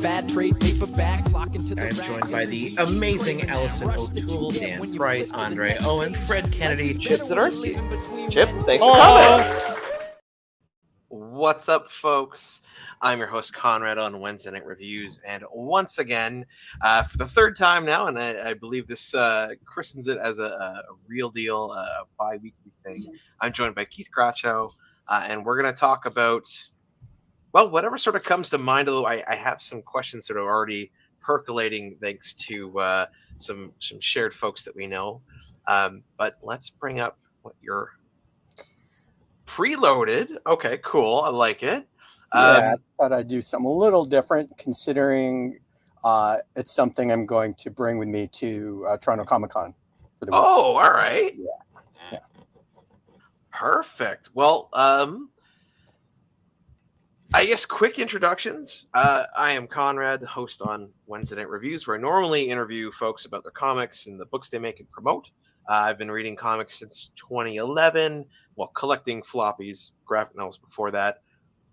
fat trade paperback, flocking to the I am joined by the amazing Allison O'Toole, Dan Price, Andre Owen, Fred Kennedy, Chip Zdarsky. Chip, thanks for coming. What's up, folks? I'm your host, Konrad, on Wednesday Night Reviews, and once again, for the third time now, and I believe this christens it as a real deal, a bi-weekly thing, I'm joined by Keith Grachow, and we're going to talk about, well, whatever sort of comes to mind, although I have some questions that are already percolating thanks to some shared folks that we know. But let's bring up what you're preloaded. Okay, cool. I like it. Yeah, I thought I'd do something a little different, considering it's something I'm going to bring with me to Toronto Comic Con for the week. Oh, all right. Yeah. Perfect. Well, I guess quick introductions. I am Konrad, the host on Wednesday Night Reviews, where I normally interview folks about their comics and the books they make and promote. I've been reading comics since 2011, while collecting floppies, graphic novels before that.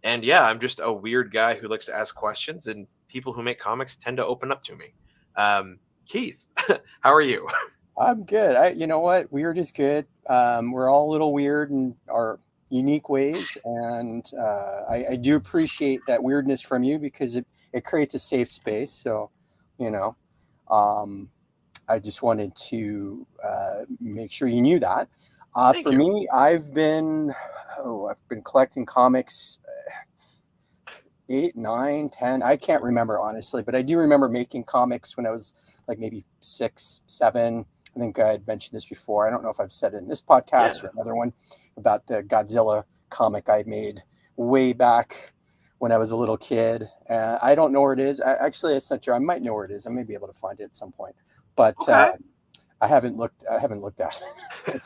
And yeah, I'm just a weird guy who likes to ask questions, and people who make comics tend to open up to me. Keith, how are you? I'm good. You know what? Weird is good. We're all a little weird in our unique ways, and I do appreciate that weirdness from you, because it creates a safe space. So, I just wanted to make sure you knew that. For me, I've been collecting comics 8, 9, 10. I can't remember, honestly, but I do remember making comics when I was like maybe 6, 7. I think I had mentioned this before. I don't know if I've said it in this podcast or another one about the Godzilla comic I made way back when I was a little kid. I don't know where it is. Actually, it's not true. I might know where it is. I may be able to find it at some point, but I haven't looked at it.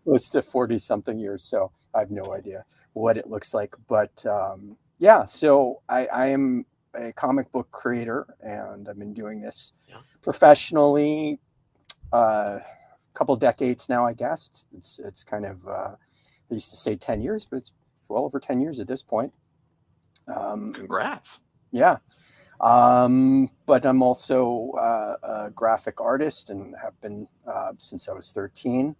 Close to 40 something years, so I have no idea what it looks like. But yeah, so I am a comic book creator, and I've been doing this professionally a couple decades now, I guess. It's kind of I used to say 10 years, but it's well over 10 years at this point. Congrats. Yeah. But I'm also a graphic artist, and have been since I was 13.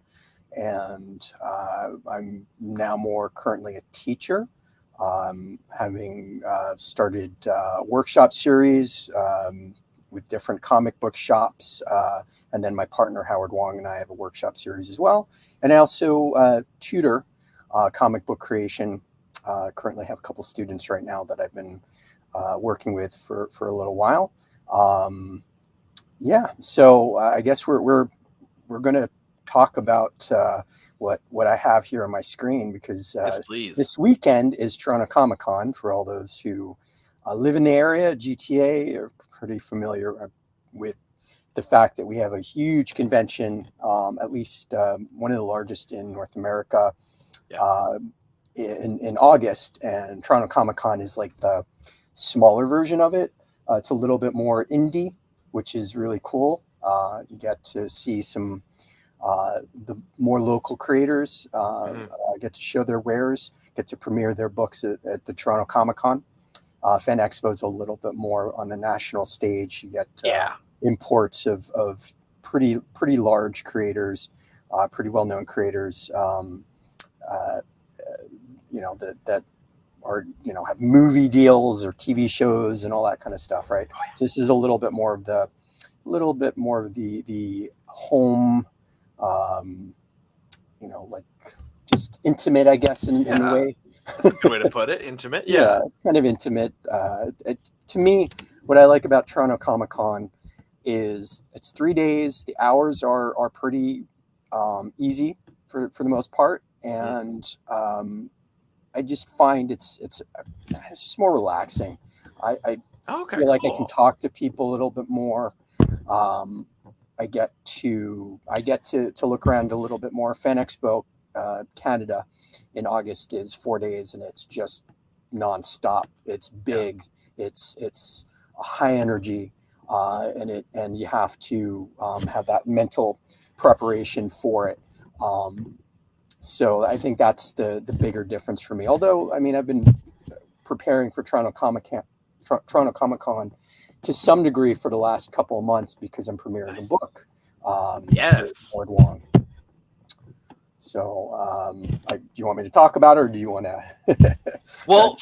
And I'm now more currently a teacher, having started a workshop series with different comic book shops. And then my partner, Howard Wong, and I have a workshop series as well. And I also tutor comic book creation. Currently have a couple students right now that I've been working with for a little while. So I guess we're going to talk about what I have here on my screen, because yes, please. This weekend is Toronto Comic Con. For all those who live in the area, GTA, are pretty familiar with the fact that we have a huge convention, at least one of the largest in North America, in August. And Toronto Comic Con is like the smaller version of it. It's a little bit more indie, which is really cool. You get to see some the more local creators get to show their wares, get to premiere their books at the Toronto Comic Con. Fan Expo is a little bit more on the national stage. You get imports of pretty large creators, pretty well-known creators, that are, have movie deals or TV shows and all that kind of stuff, right? So this is a little bit more of the home, like just intimate, I guess, in a way. That's a good way to put it. Intimate. Yeah, it's kind of intimate. To me, what I like about Toronto Comic Con is it's 3 days. The hours are pretty easy for the most part, and I just find it's just more relaxing. I feel like I can talk to people a little bit more. I get to look around a little bit more. Fan Expo Canada in August is 4 days, and it's just nonstop. It's big. It's a high energy, and you have to have that mental preparation for it. So I think that's the bigger difference for me. Although, I mean, I've been preparing for Toronto Toronto Comic Con to some degree for the last couple of months because I'm premiering a book. Yes. Lord Wong. So, do you want me to talk about it, or do you want to? Well,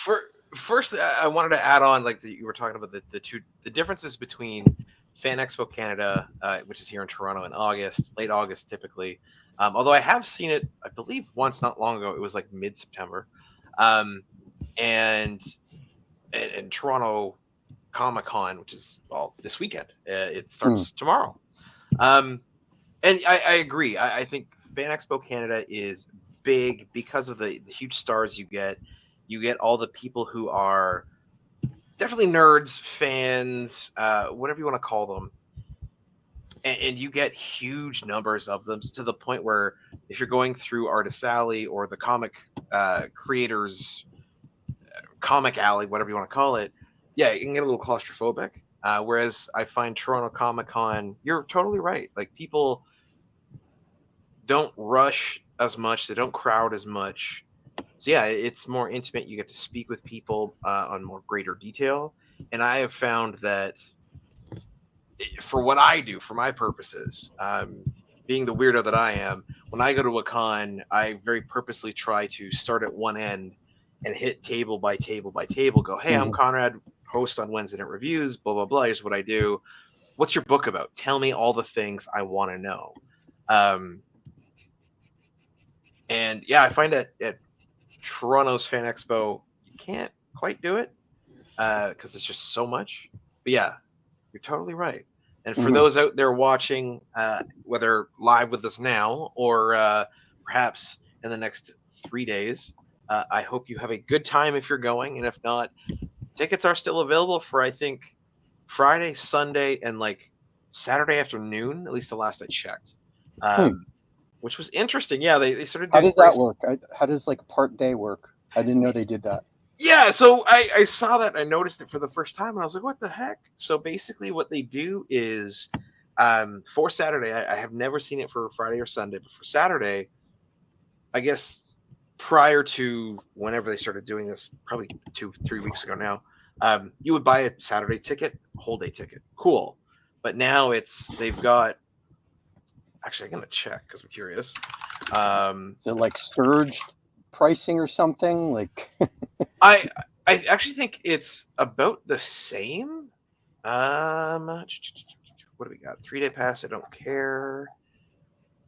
first, I wanted to add on, like you were talking about the differences between Fan Expo Canada, which is here in Toronto in August, late August typically. Although I have seen it, I believe once not long ago. It was like mid-September, and Toronto Comic Con, which is this weekend. It starts tomorrow. And I agree. I think Fan Expo Canada is big because of the huge stars you get. You get all the people who are definitely nerds, fans, whatever you want to call them. And you get huge numbers of them to the point where if you're going through Artist Alley or the comic creators comic alley, whatever you want to call it, yeah, you can get a little claustrophobic. Whereas I find Toronto Comic Con, you're totally right. Like, people don't rush as much. They don't crowd as much. So yeah, it's more intimate. You get to speak with people on more greater detail. And I have found that for what I do, for my purposes, being the weirdo that I am, when I go to a con, I very purposely try to start at one end and hit table by table by table. Go, hey, I'm Konrad, host on Wednesday Night Reviews, blah, blah, blah. Here's what I do. What's your book about? Tell me all the things I want to know. And yeah, I find that at Toronto's Fan Expo, you can't quite do it because it's just so much. But yeah, you're totally right. And for those out there watching, whether live with us now or perhaps in the next 3 days, I hope you have a good time if you're going. And if not, tickets are still available for, I think, Friday, Sunday, and like Saturday afternoon, at least the last I checked. Which was interesting. Yeah, they started doing. How does that work? How does like part day work? I didn't know they did that. Yeah, so I saw that. I noticed it for the first time, and I was like, what the heck? So basically what they do is for Saturday, I have never seen it for Friday or Sunday, but for Saturday, I guess prior to whenever they started doing this, probably 2-3 weeks ago now, you would buy a Saturday ticket, whole day ticket. Cool. But now they've got, actually, I'm going to check because I'm curious. Is it like surged pricing or something? Like, I actually think it's about the same. What do we got? 3-day pass. I don't care.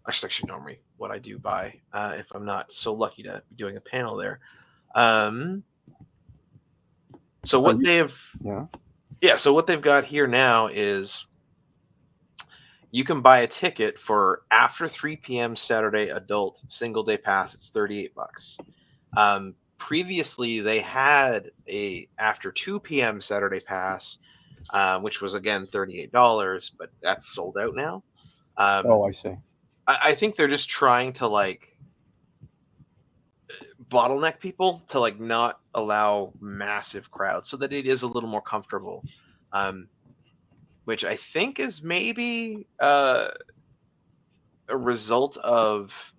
Actually, I should know me what I do buy if I'm not so lucky to be doing a panel there. So what so what they've got here now is you can buy a ticket for after 3 p.m. Saturday adult single day pass. It's $38. Previously, they had a after 2 p.m. Saturday pass, which was again $38, but that's sold out now. I see. I think they're just trying to like bottleneck people to like not allow massive crowds so that it is a little more comfortable. Which I think is maybe a result of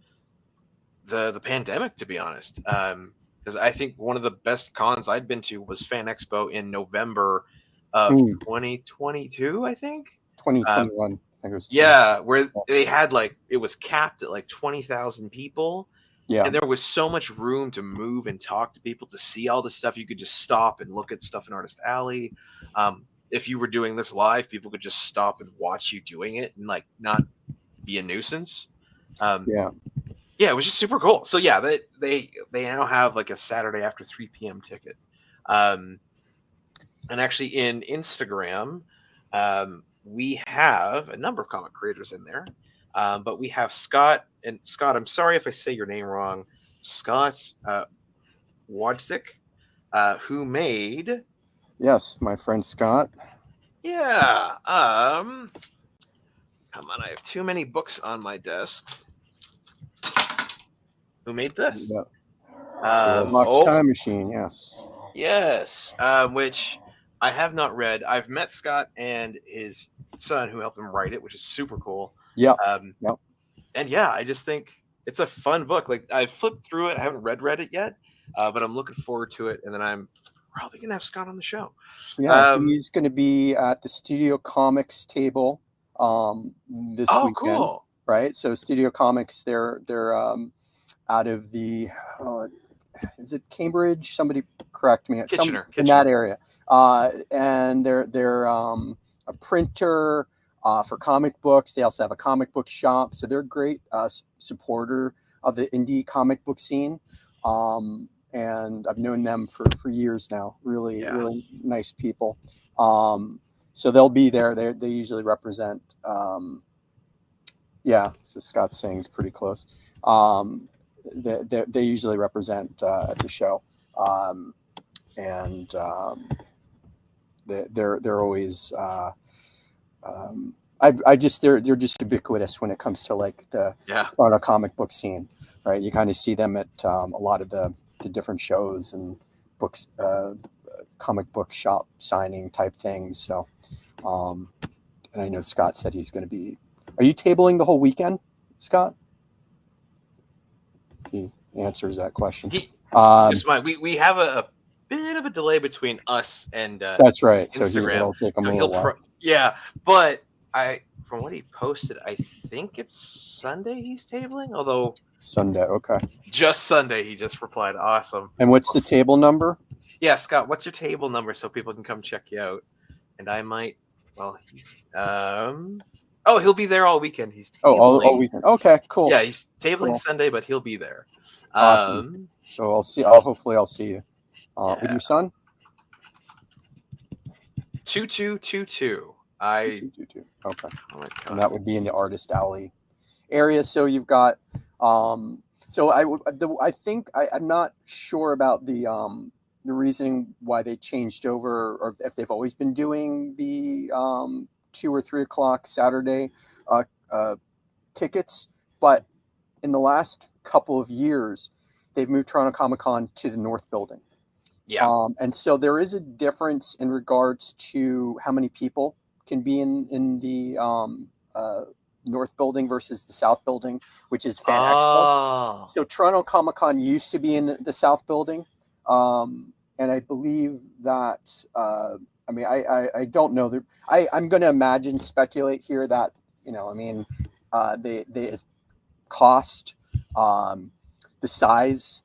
the pandemic, to be honest. Because I think one of the best cons I'd been to was Fan Expo in November of 2022, I think. 2021. I think it was where they had like, it was capped at like 20,000 people. Yeah. And there was so much room to move and talk to people, to see all the stuff. You could just stop and look at stuff in Artist Alley. If you were doing this live, people could just stop and watch you doing it and like not be a nuisance. Yeah, it was just super cool. So yeah, they now have like a Saturday after 3 p.m. ticket. And actually in Instagram, we have a number of comic creators in there. But we have Scott, and Scott, I'm sorry if I say your name wrong, Scott Wojcik, who made... Yes, my friend Scott. Yeah. Come on, I have too many books on my desk. Who made this? Time Machine, yes. Yes, which I have not read. I've met Scott and his son who helped him write it, which is super cool. Yeah. And yeah, I just think it's a fun book. Like, I flipped through it. I haven't read it yet, but I'm looking forward to it. And then I'm probably gonna have Scott on the show. Yeah, he's going to be at the Studio Comics table this weekend, cool. right? So Studio Comics, they're out of the is it Cambridge? Somebody correct me. Kitchener. In that area, and they're a printer for comic books. They also have a comic book shop, so they're a great supporter of the indie comic book scene. And I've known them for years now. Really nice people. So they'll be there. They usually represent. So Scott's saying it's pretty close. They usually represent at the show, and they're always. They're just ubiquitous when it comes to like the Toronto comic book scene, right? You kind of see them at a lot of the different shows and books, comic book shop signing type things. So, and I know Scott said he's going to be. Are you tabling the whole weekend, Scott? He answers that question. We have a bit of a delay between us and that's right. Instagram. So it'll take him a little while. But from what he posted, I think it's Sunday he's tabling. Although Sunday, okay. Just Sunday, he just replied. Awesome. And what's the table number? Yeah, Scott, what's your table number so people can come check you out? And I might. Well, he's he'll be there all weekend. He's tabling. all weekend. Okay, cool. Yeah, he's tabling Sunday, but he'll be there. Awesome. So I'll see you with your son. 2222. 2222. Okay. And that would be in the Artist Alley area. So you've got so I think I'm not sure about the reasoning why they changed over, or if they've always been doing the 2 or 3 o'clock Saturday tickets, but in the last couple of years they've moved Toronto Comic Con to the North Building. Yeah. And so there is a difference in regards to how many people can be in the North Building versus the South Building, which is Fan Expo. So Toronto Comic Con used to be in the South Building, and I believe that. I don't know that. I'm going to speculate here that they cost, the size.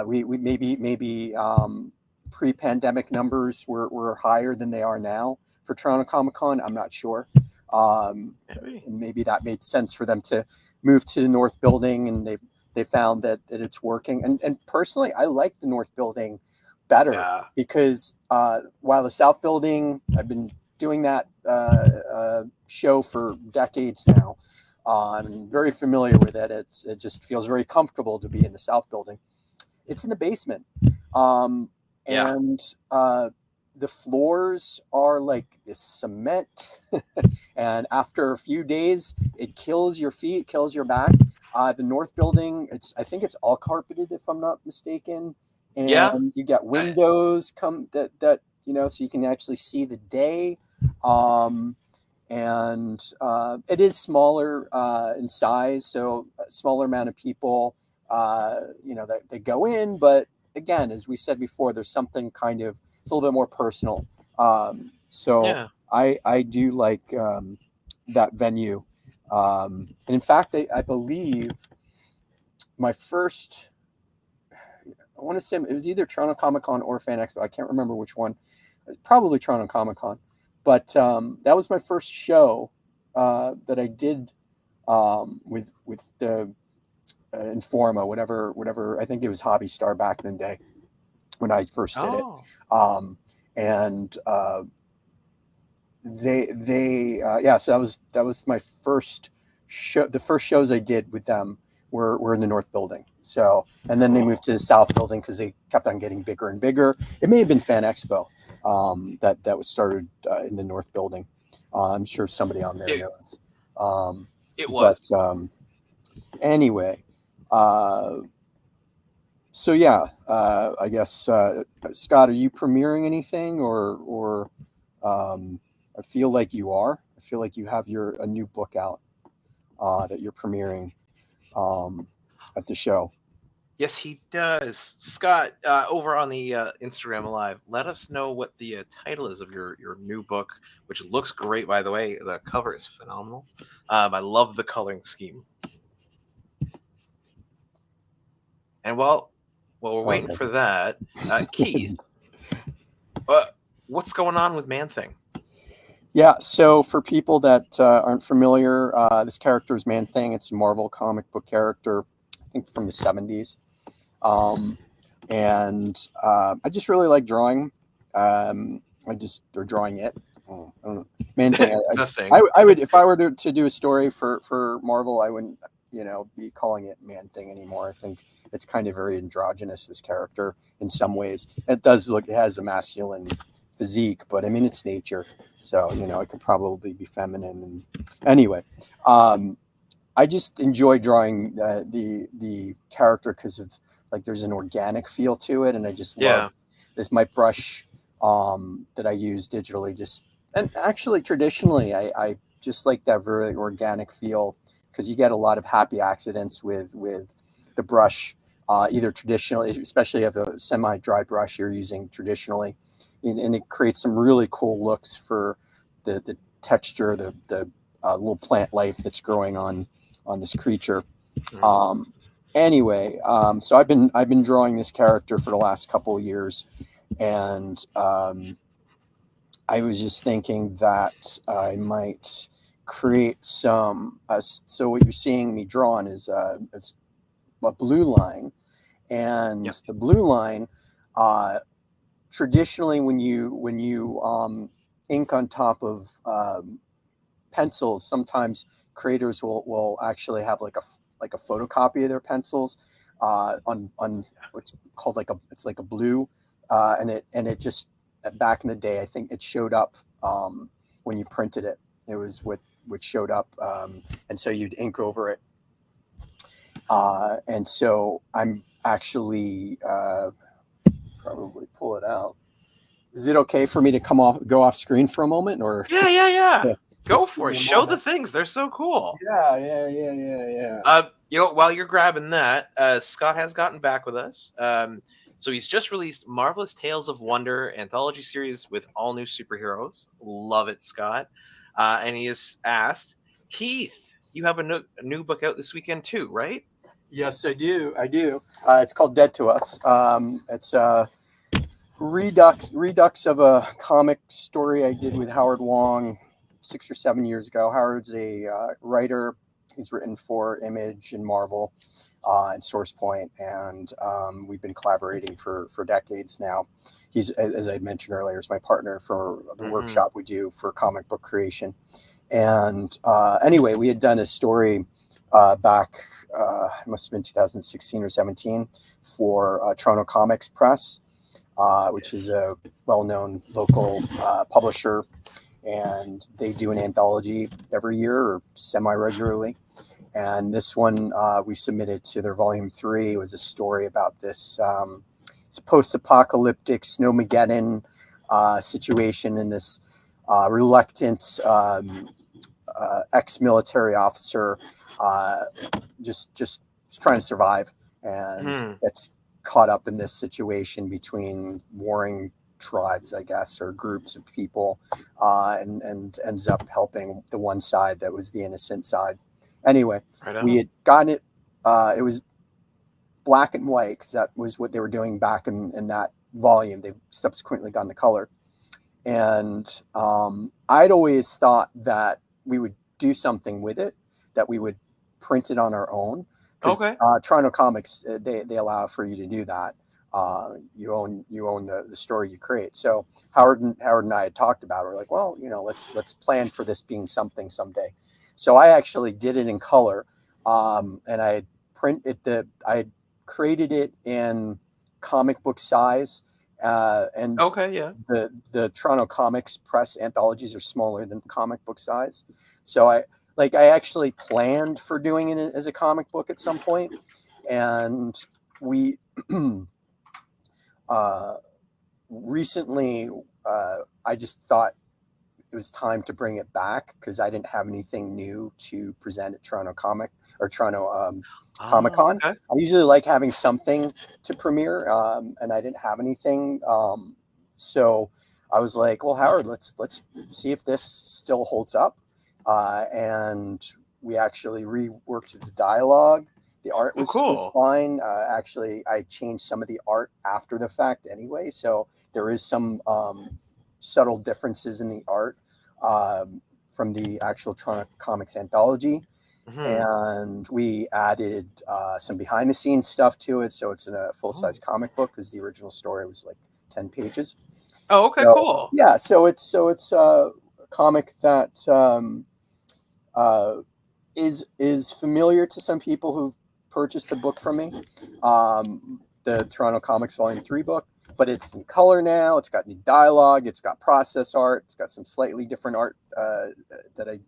We maybe pre-pandemic numbers were higher than they are now for Toronto Comic Con. I'm not sure. Maybe that made sense for them to move to the North Building, and they found that it's working. And personally, I like the North Building better because while the South Building, I've been doing that show for decades now. I'm very familiar with it. It just feels very comfortable to be in the South Building. It's in the basement, and the floors are like this cement, and after a few days, it kills your feet, kills your back. The North Building, I think it's all carpeted, if I'm not mistaken, and you get windows that so you can actually see the day. And it is smaller in size, so a smaller amount of people, that they go in. But again, as we said before, there's something it's a little bit more personal. I do like that venue. And in fact, I believe my first, I want to say it was either Toronto Comic Con or Fan Expo. I can't remember which one. Probably Toronto Comic Con. But that was my first show that I did with the Informa, whatever. I think it was Hobby Star back in the day when I first did it. And so that was my first show. The first shows I did with them were in the North Building. So, and then they moved to the South Building because they kept on getting bigger and bigger. It may have been Fan Expo. That was started in the North Building. I'm sure somebody on there knows. It was. But anyway, I guess Scott, are you premiering anything, or I feel like you are. I feel like you have a new book out that you're premiering at the show. Yes, he does. Scott, over on the Instagram Live, let us know what the title is of your new book, which looks great, by the way. The cover is phenomenal. I love the coloring scheme. And while we're waiting for that, Keith, what's going on with Man-Thing? Yeah, so for people that aren't familiar, this character is Man-Thing. It's a Marvel comic book character, I think from the 70s. I just really like drawing. Or drawing it. I don't know. Man-Thing. I would, if I were to do a story for Marvel, I wouldn't, be calling it Man-Thing anymore. I think it's kind of very androgynous, this character, in some ways. It has a masculine physique, but I mean, it's nature. So, it could probably be feminine. And anyway, I just enjoy drawing the character because of, like, there's an organic feel to it. And I just love this. My brush that I use digitally, and actually traditionally, I just like that very organic feel, because you get a lot of happy accidents with the brush, either traditionally, especially if a semi-dry brush you're using traditionally, and it creates some really cool looks for the texture, the little plant life that's growing on this creature. Anyway, so I've been drawing this character for the last couple of years, and I was just thinking that I might create some. So what you're seeing me drawn is a blue line, and the blue line, traditionally, when you ink on top of pencils, sometimes creators will actually have like a photocopy of their pencils on what's called it's like a blue, and it just, back in the day, I think it showed up when you printed it. It was what showed up, and so you'd ink over it. And so I'm actually probably pull it out. Is it okay for me to go off screen for a moment, or? Yeah. Go for it. Show the things. They're so cool. Yeah. While you're grabbing that, Scott has gotten back with us. So he's just released Marvelous Tales of Wonder anthology series with all new superheroes. Love it, Scott. And he has asked, Keith, you have a new book out this weekend too, right? Yes, I do. It's called Dead to Us. It's a redux of a comic story I did with Howard Wong 6 or 7 years ago. Howard's a writer. He's written for Image and Marvel and Source Point, and we've been collaborating for decades now. He's, as I mentioned earlier, is my partner for the workshop we do for comic book creation. And anyway, we had done a story back, it must have been 2016 or 17, for Toronto Comics Press, which is a well-known local publisher, and they do an anthology every year or semi-regularly. And this one we submitted to their volume 3. It was a story about this post-apocalyptic snowmageddon situation, in this reluctant ex-military officer just trying to survive, and gets caught up in this situation between warring tribes, I guess, or groups of people, and ends up helping the one side that was the innocent side. Anyway, we had gotten it. It was black and white, because that was what they were doing back in that volume. They've subsequently gone to color. And I'd always thought that we would do something with it, that we would print it on our own. Okay. Toronto Comics, they allow for you to do that. You own the story you create. So Howard and I had talked about it. We're like, well, let's plan for this being something someday. So I actually did it in color, and I had created it in comic book size. And the Toronto Comics Press anthologies are smaller than comic book size. So I actually planned for doing it as a comic book at some point, and we recently I just thought it was time to bring it back because I didn't have anything new to present at Toronto Comic Con. Okay. I usually like having something to premiere, and I didn't have anything. So I was like, well, Howard, let's see if this still holds up. And we actually reworked the dialogue. The art was fine. Actually, I changed some of the art after the fact anyway. So there is some subtle differences in the art from the actual Toronto Comics anthology. And we added some behind the scenes stuff to it. So it's in a full size comic book because the original story was like 10 pages. Oh, okay, So, cool. Yeah. So it's a comic that is familiar to some people who've purchased the book from me. The Toronto Comics Volume 3 book, but it's in color now. It's got new dialogue. It's got process art. It's got some slightly different art that I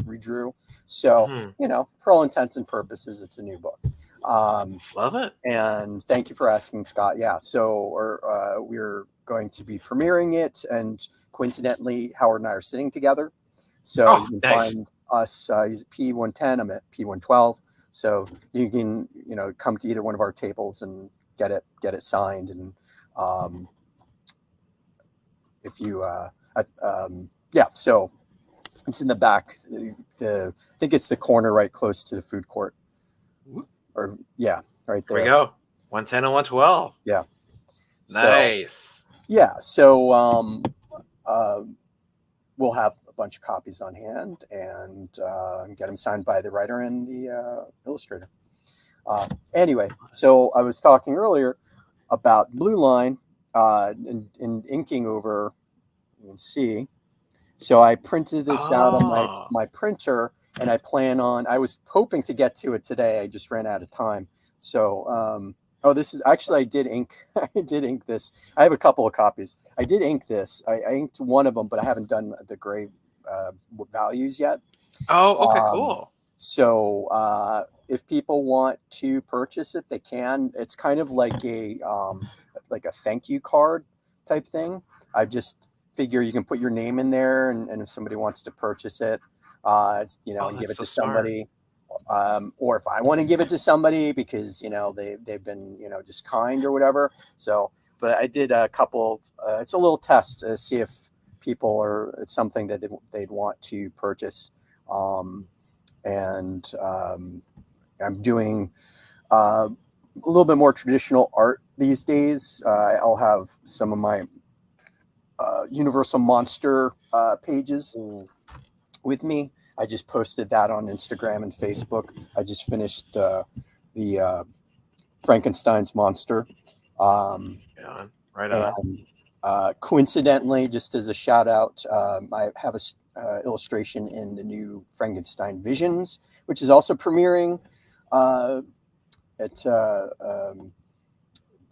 redrew. So, for all intents and purposes, it's a new book. Love it. And thank you for asking, Scott. Yeah. So we're going to be premiering it, and coincidentally, Howard and I are sitting together. So you can find us. He's at P110. I'm at P112. So you can, come to either one of our tables and get it signed. And if you, so it's in the back. I think it's the corner right close to the food court. Or right there. There we go. 110 and 112. Yeah. Nice. So we'll have a bunch of copies on hand and get them signed by the writer and the illustrator. Anyway, so I was talking earlier about Blue Line and inking over, you can see. So I printed this out on my printer, and I was hoping to get to it today. I just ran out of time. So, this is actually, I did ink this. I have a couple of copies. I did ink this. I inked one of them, but I haven't done the gray values yet. Oh, okay, cool. So if people want to purchase it, they can. It's kind of like a thank you card type thing. I just figure you can put your name in there, and if somebody wants to purchase it, and give it to somebody. Or if I want to give it to somebody because they've been just kind or whatever. So, but I did a couple. It's a little test to see if it's something that they'd want to purchase. And I'm doing a little bit more traditional art these days. I'll have some of my Universal Monster pages with me. I just posted that on Instagram and Facebook. I just finished the Frankenstein's monster. Right on. And, coincidentally, just as a shout out, I have a illustration in the new Frankenstein Visions, which is also premiering at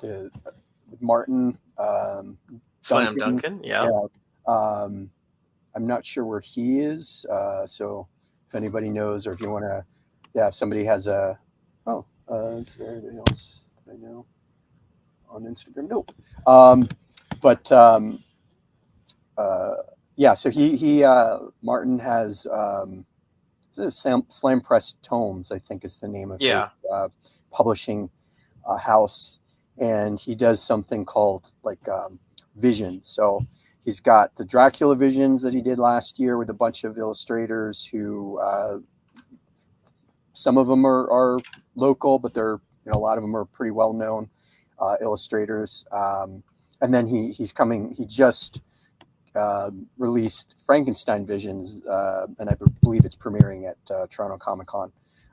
the Martin Slam Duncan. Yeah. I'm not sure where he is. So if anybody knows, or if you want to, if somebody has is there anything else that I know on Instagram? Nope. So he Martin has Slam Press Tomes, I think is the name of his publishing house. And he does something called Visions. So he's got the Dracula Visions that he did last year with a bunch of illustrators who, some of them are local, but they're, a lot of them are pretty well known illustrators. And then he just released Frankenstein Visions, and I believe it's premiering at Toronto Comic Con.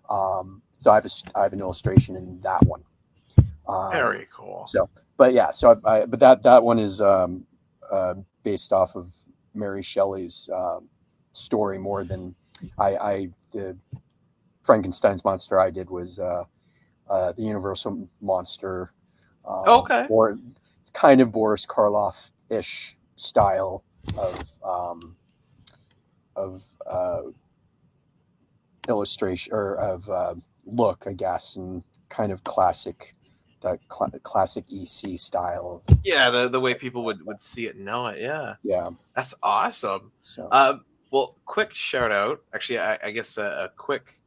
So I have an illustration in that one. Very cool. But that one is based off of Mary Shelley's story more than the Frankenstein's monster I did was the Universal monster. Okay. Or it's kind of Boris Karloff-ish style of illustration or of look, I guess, and kind of classic classic EC style of, Yeah, the way people would see it and know it. Yeah, yeah. that's awesome. So Well, quick shout out. Actually, I guess a quick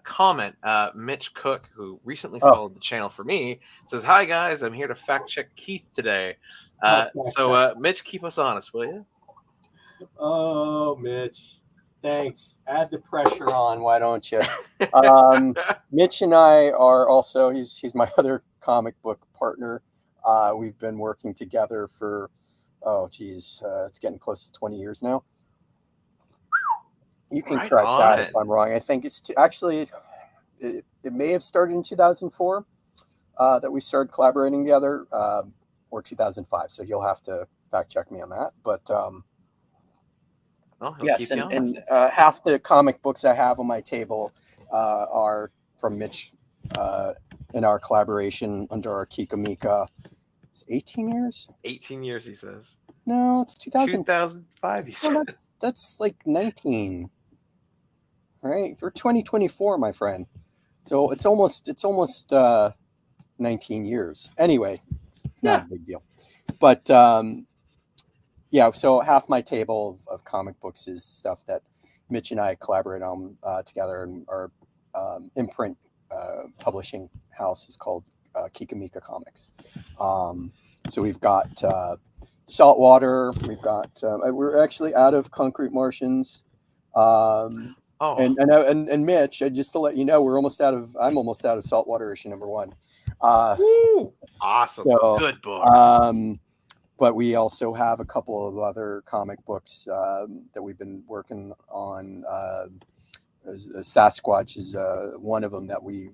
comment. Mitch Cook, who recently followed the channel for me, says, "Hi guys, I'm here to fact check Keith today." Mitch, keep us honest, will you? Oh, Mitch, thanks. Add the pressure on, why don't you? Mitch and I are also, he's my other comic book partner. We've been working together for, it's getting close to 20 years now. You can correct that if I'm wrong. I think it's actually, it may have started in 2004 that we started collaborating together, or 2005. So you'll have to fact check me on that. But yes, and half the comic books I have on my table are from Mitch in our collaboration under our Kikamika. 18 years? 18 years, he says. No, it's 2005, he says. No, that's like 19. Right? We're 2024, my friend. So it's almost 19 years. Anyway, it's not a big deal. But yeah, so half my table of comic books is stuff that Mitch and I collaborate on together, and our imprint publishing house is called Kikamika Comics. So we've got Saltwater. We've got we're actually out of Concrete Martians. And Mitch, just to let you know, I'm almost out of Saltwater issue #1. Woo! Awesome. So, good book. But we also have a couple of other comic books that we've been working on. Sasquatch is one of them that we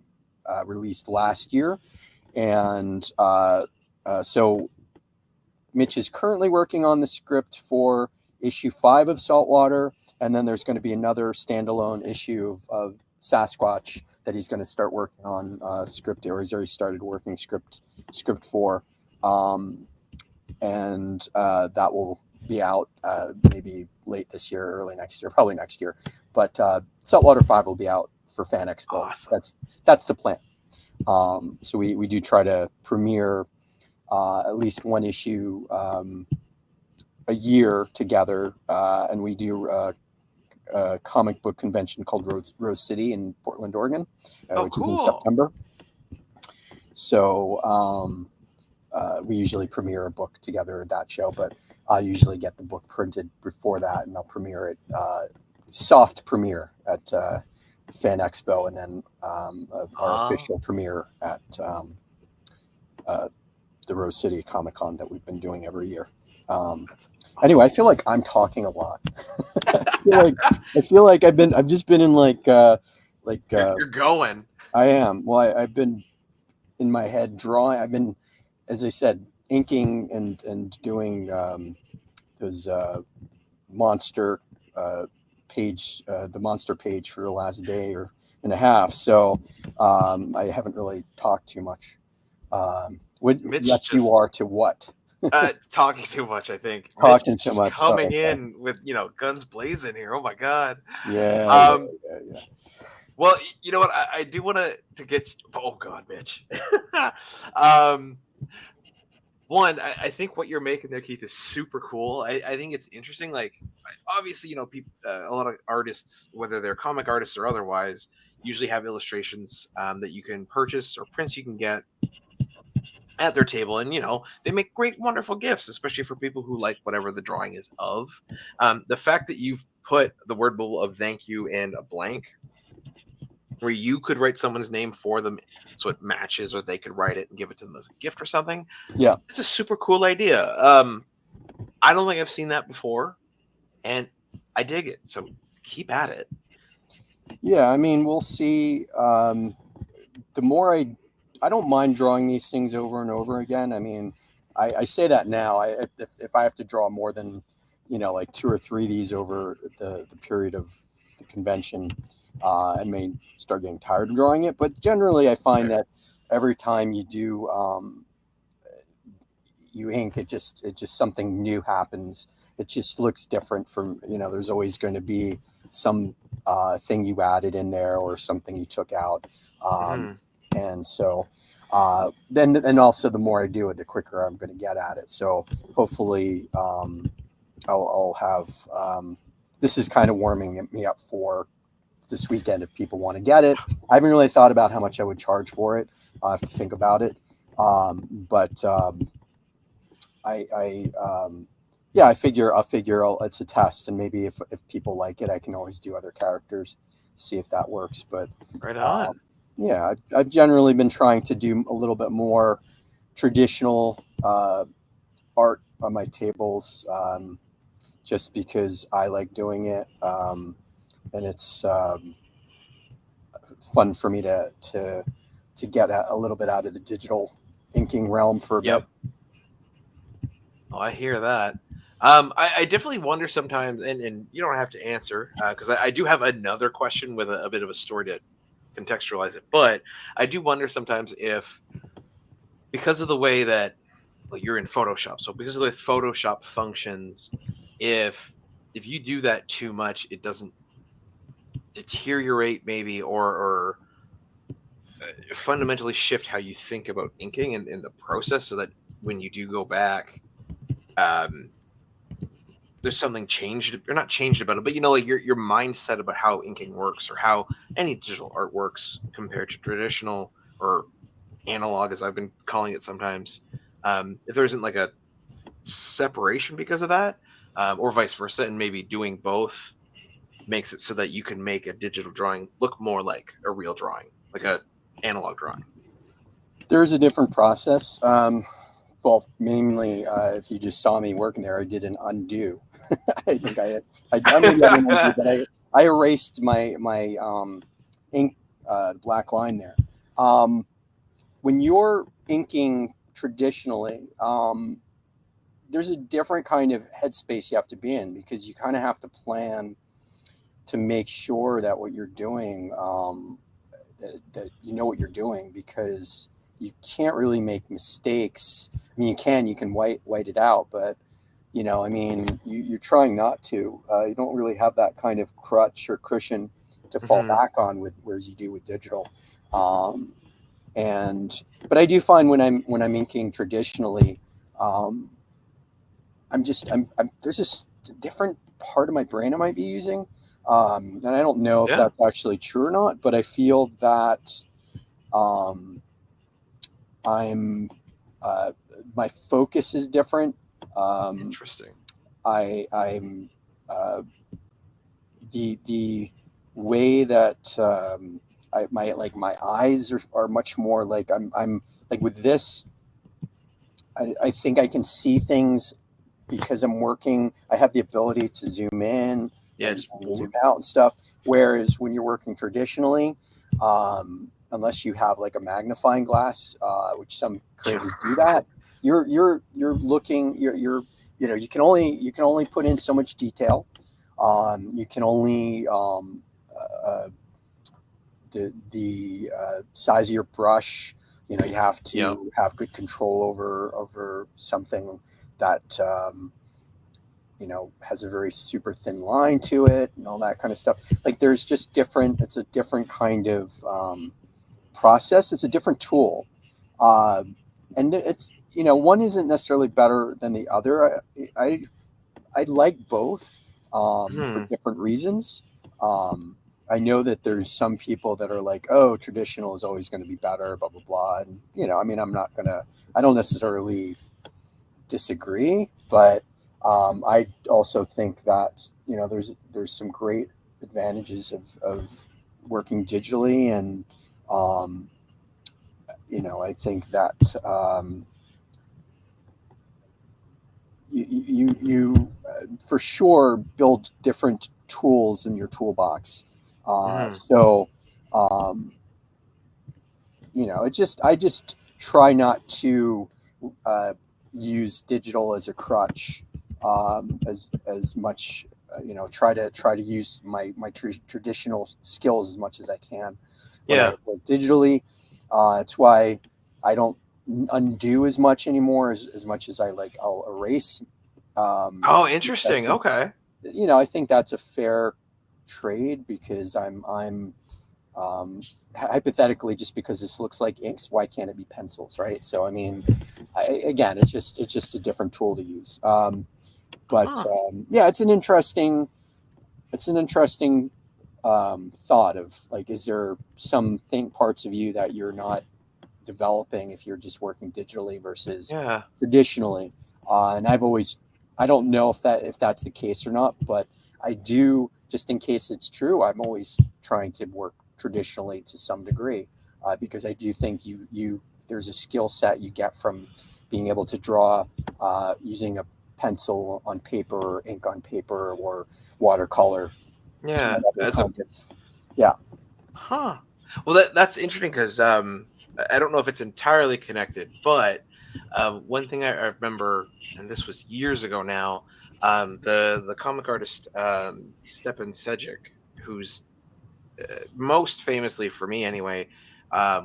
released last year. And so Mitch is currently working on the script for issue 5 of Saltwater. And then there's going to be another standalone issue of Sasquatch that he's going to start working on script, or he's already started working script for. And that will be out maybe late this year, early next year, probably next year. But Saltwater 5 will be out for Fan Expo. Awesome. That's the plan. So we do try to premiere at least one issue a year together, and we do a comic book convention called Rose City in Portland, Oregon, which is in September. So we usually premiere a book together at that show, but I'll usually get the book printed before that, and I'll premiere it, soft premiere at Fan Expo, and then our official premiere at the Rose City Comic Con that we've been doing every year. Anyway, I feel like I'm talking a lot. I feel like I've just been in you're going. I am. Well, I've been in my head drawing. I've been, as I said, inking and doing those monster page, the monster page for the last day and a half. So I haven't really talked too much. Yes, you are to what? Talking too much, I think. Talking too much. Coming in with guns blazing here. Oh my god. Yeah. Yeah. Well, you know what? I do want to get. Oh god, Mitch. One, I think what you're making there, Keith, is super cool. I think it's interesting. Like, obviously, people, a lot of artists, whether they're comic artists or otherwise, usually have illustrations that you can purchase or prints you can get at their table, and they make great, wonderful gifts, especially for people who like whatever the drawing is of. The fact that you've put the word bubble of thank you and a blank, where you could write someone's name for them so it matches, or they could write it and give it to them as a gift or something. Yeah, it's a super cool idea. I don't think I've seen that before, and I dig it. So keep at it. Yeah, I mean, we'll see. The more I don't mind drawing these things over and over again. I mean, I say that now. If I have to draw more than, like 2 or 3 of these over the period of the convention, I may start getting tired of drawing it. But generally, I find that every time you do, you ink, it just something new happens. It just looks different from, there's always going to be some thing you added in there or something you took out. And so Then and also the more I do it, the quicker I'm going to get at it. So hopefully I'll have this is kind of warming me up for this weekend if people want to get it. I haven't really thought about how much I would charge for it. I have to think about it. I figure it's a test, and maybe if people like it, I can always do other characters, see if that works. But Right on. yeah, I've generally been trying to do a little bit more traditional art on my tables, just because I like doing it, and it's fun for me to get a little bit out of the digital inking realm for a bit. Oh, I hear that. I definitely wonder sometimes, and you don't have to answer, because I do have another question with a bit of a story to contextualize it. But I do wonder sometimes if, because of the way that you're in Photoshop, so because of the way Photoshop functions, if you do that too much, it doesn't deteriorate maybe or fundamentally shift how you think about inking and in the process, so that when you do go back, there's something changed, or not changed about it, but like your mindset about how inking works, or how any digital art works compared to traditional or analog, as I've been calling it sometimes. If there isn't like a separation because of that, or vice versa, and maybe doing both makes it so that you can make a digital drawing look more like a real drawing, like a analog drawing. There's a different process. Well, mainly, if you just saw me working there, I did an undo. I think I maybe I didn't undo, but I erased my ink black line there. When you're inking traditionally, there's a different kind of headspace you have to be in, because you kind of have to plan to make sure that what you're doing, that you know what you're doing, because you can't really make mistakes. I mean, you can white it out, but you're trying not to. You don't really have that kind of crutch or cushion to fall back on whereas you do with digital. But I do find when I'm inking traditionally, there's just a different part of my brain I might be using, and I don't know if that's actually true or not. But I feel that my focus is different. Interesting. I'm the way that my eyes are much more like I'm like with this. I think I can see things because I'm working. I have the ability to zoom in, and zoom out and stuff. Whereas when you're working traditionally, unless you have like a magnifying glass, which some creators do that, you're looking, you can only put in so much detail. You can only the size of your brush. You have to have good control over something that has a very super thin line to it and all that kind of stuff. Like there's just it's a different kind of process. It's a different tool, and it's one isn't necessarily better than the other. I like both for different reasons. I know that there's some people that are like, oh, traditional is always going to be better, blah blah blah, and I don't necessarily disagree, but I also think that there's some great advantages of working digitally, and I think that you for sure build different tools in your toolbox. So I just try not to use digital as a crutch as much. Try to use my traditional skills as much as I can. When I work digitally, it's why I don't undo as much anymore as much as I'll erase. Oh, interesting. Okay. I think that's a fair trade, because I'm hypothetically, just because this looks like inks, why can't it be pencils, right? So I mean, again, it's just a different tool to use. Yeah, it's an interesting thought of like, is there some parts of you that you're not developing if you're just working digitally versus traditionally? And I don't know if that's the case or not, but I do, just in case it's true, I'm always trying to work traditionally to some degree, because I do think there's a skill set you get from being able to draw using a pencil on paper or ink on paper or watercolor. Yeah. Yeah. Huh. Well, that's interesting because I don't know if it's entirely connected, but one thing I remember, and this was years ago now, the comic artist Stepan Sejic, who's most famously for me anyway,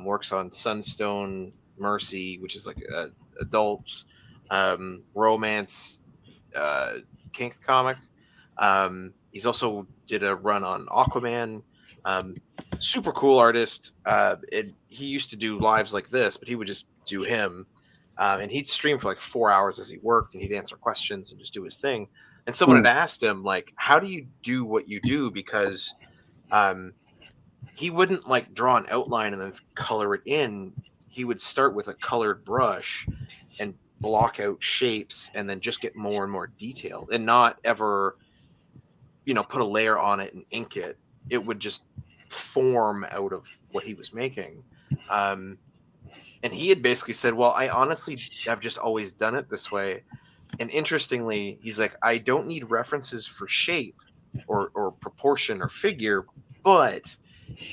works on Sunstone Mercy, which is like adult romance kink comic. He's also did a run on Aquaman. Super cool artist. He used to do lives like this, but he would just do him. And he'd stream for like 4 hours as he worked, and he'd answer questions and just do his thing. And someone had asked him, like, how do you do what you do? Because he wouldn't like draw an outline and then color it in. He would start with a colored brush and block out shapes and then just get more and more detailed and not ever, put a layer on it and ink it. It would just form out of what he was making. And he had basically said, well, I honestly have just always done it this way. And interestingly, he's like, I don't need references for shape or proportion or figure, but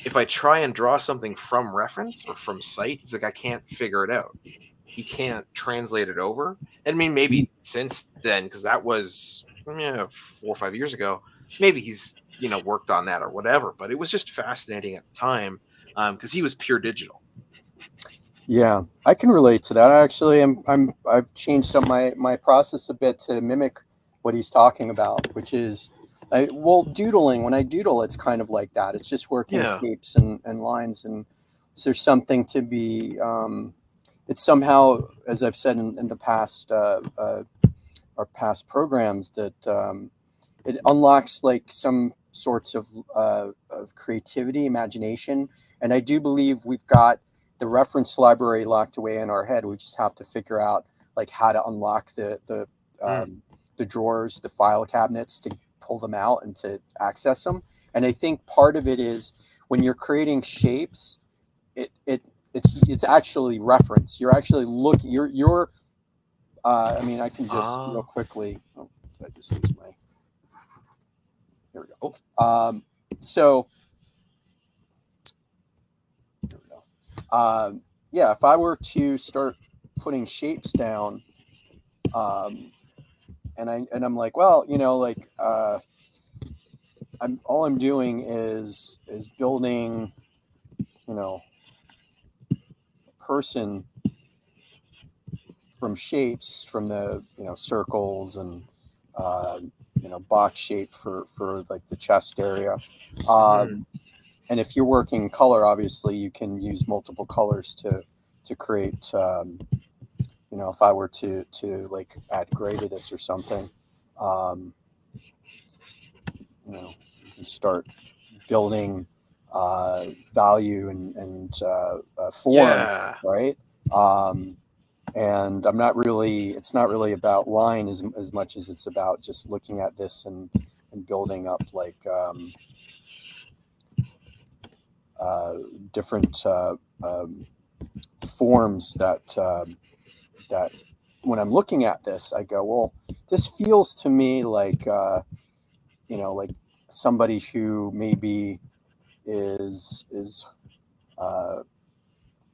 if I try and draw something from reference or from sight, he's like, I can't figure it out. He can't translate it over. I mean, maybe since then, because that was 4 or 5 years ago, maybe he's worked on that or whatever. But it was just fascinating at the time because he was pure digital. Yeah, I can relate to that. Actually, I've changed up my process a bit to mimic what he's talking about, which is, doodling. When I doodle, it's kind of like that. It's just working shapes and lines, and so there's something to be. It's somehow, as I've said in the past, our past programs, that it unlocks like some sorts of creativity, imagination, and I do believe we've got the reference library locked away in our head. We just have to figure out like how to unlock the drawers, the file cabinets, to pull them out and to access them. And I think part of it is when you're creating shapes, it's actually reference. You're actually looking. You're. I mean, I can just real quickly. Oh, did I just lose my? Here we go. So. Here we go. Yeah, if I were to start putting shapes down, and I'm like, well, I'm doing is building, a person from shapes, from the circles and box shape for like the chest area. And if you're working color, obviously you can use multiple colors to create. If I were to like add gray to this or something, you can start building value and form, right? And it's not really about line as much as it's about just looking at this and building up like different forms that when I'm looking at this, I go, well, this feels to me like, like somebody who maybe is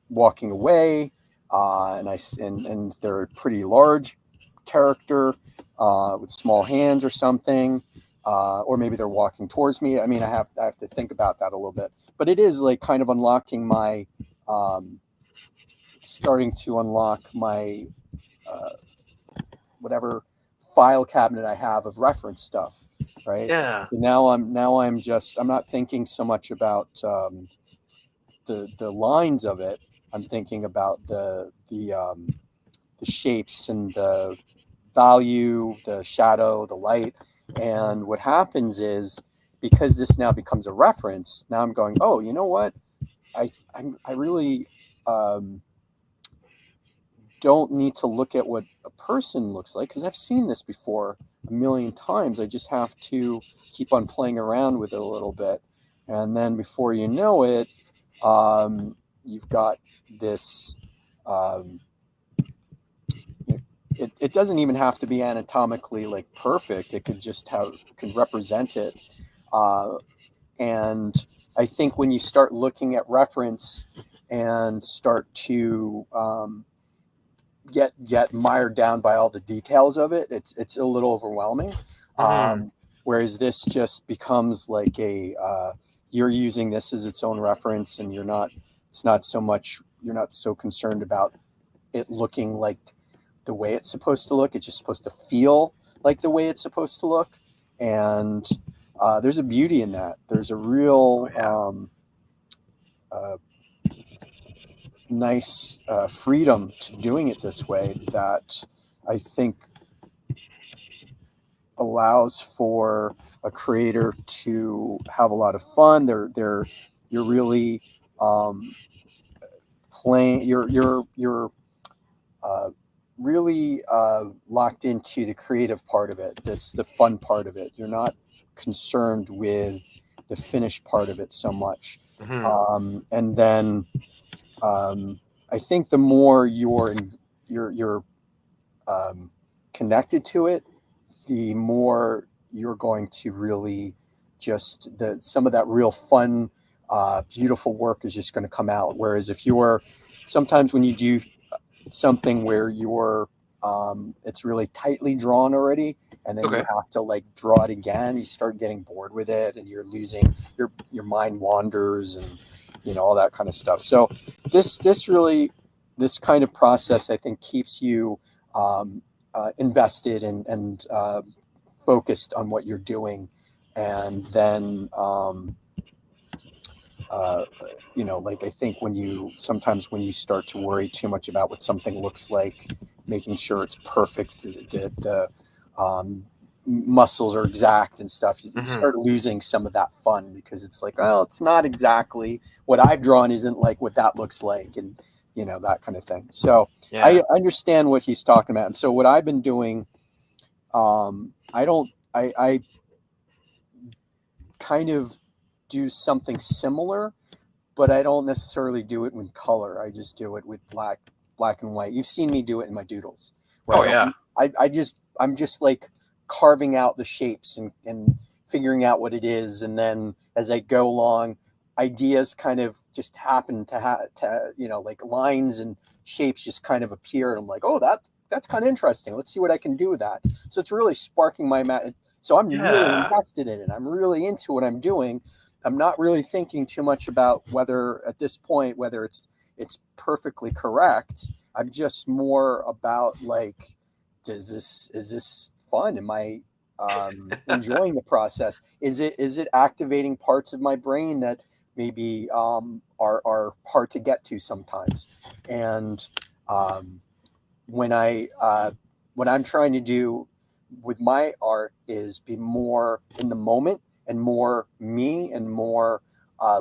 walking away, and they're a pretty large character with small hands or something, or maybe they're walking towards me. I mean, I have to think about that a little bit, but it is like kind of unlocking my, starting to unlock my whatever file cabinet I have of reference stuff, right? Yeah. So now I'm not thinking so much about the lines of it, I'm thinking about the shapes and the value, the shadow, the light. And what happens is, because this now becomes a reference, now I'm going, oh, you know what? I really don't need to look at what a person looks like, because I've seen this before a million times. I just have to keep on playing around with it a little bit. And then before you know it, you've got this, it doesn't even have to be anatomically like perfect. It could just can represent it. And I think when you start looking at reference and start to get mired down by all the details of it, it's a little overwhelming. Whereas this just becomes like you're using this as its own reference, and you're not so concerned about it looking like the way it's supposed to look. It's just supposed to feel like the way it's supposed to look. And there's a beauty in that. There's a real nice freedom to doing it this way that I think allows for a creator to have a lot of fun. You're really playing. You're really locked into the creative part of it. That's the fun part of it. You're not concerned with the finished part of it so much. And then I think the more you're connected to it, the more you're going to really just some of that real fun, beautiful work is just going to come out. Whereas if you're sometimes when you do something where it's really tightly drawn already, and then you have to like draw it again, you start getting bored with it, and you're losing your mind wanders, and all that kind of stuff. So this kind of process, I think, keeps you invested and focused on what you're doing. And then like I think when you start to worry too much about what something looks like, making sure it's perfect, the muscles are exact and stuff, you start losing some of that fun, because it's like, oh, it's not exactly what I've drawn, isn't like what that looks like, and that kind of thing. So I understand what he's talking about. And so what I've been doing, I kind of do something similar, but I don't necessarily do it with color. I just do it with black and white. You've seen me do it in my doodles. I'm just like carving out the shapes and figuring out what it is. And then as I go along, ideas kind of just happen to like lines and shapes just kind of appear. And I'm like, oh, that's kind of interesting. Let's see what I can do with that. So it's really sparking my so I'm really invested in it. I'm really into what I'm doing. I'm not really thinking too much about whether at this point, whether it's perfectly correct. I'm just more about like, is this fun? Am I enjoying the process? Is it activating parts of my brain that maybe are hard to get to sometimes? And what I'm trying to do with my art is be more in the moment and more me and more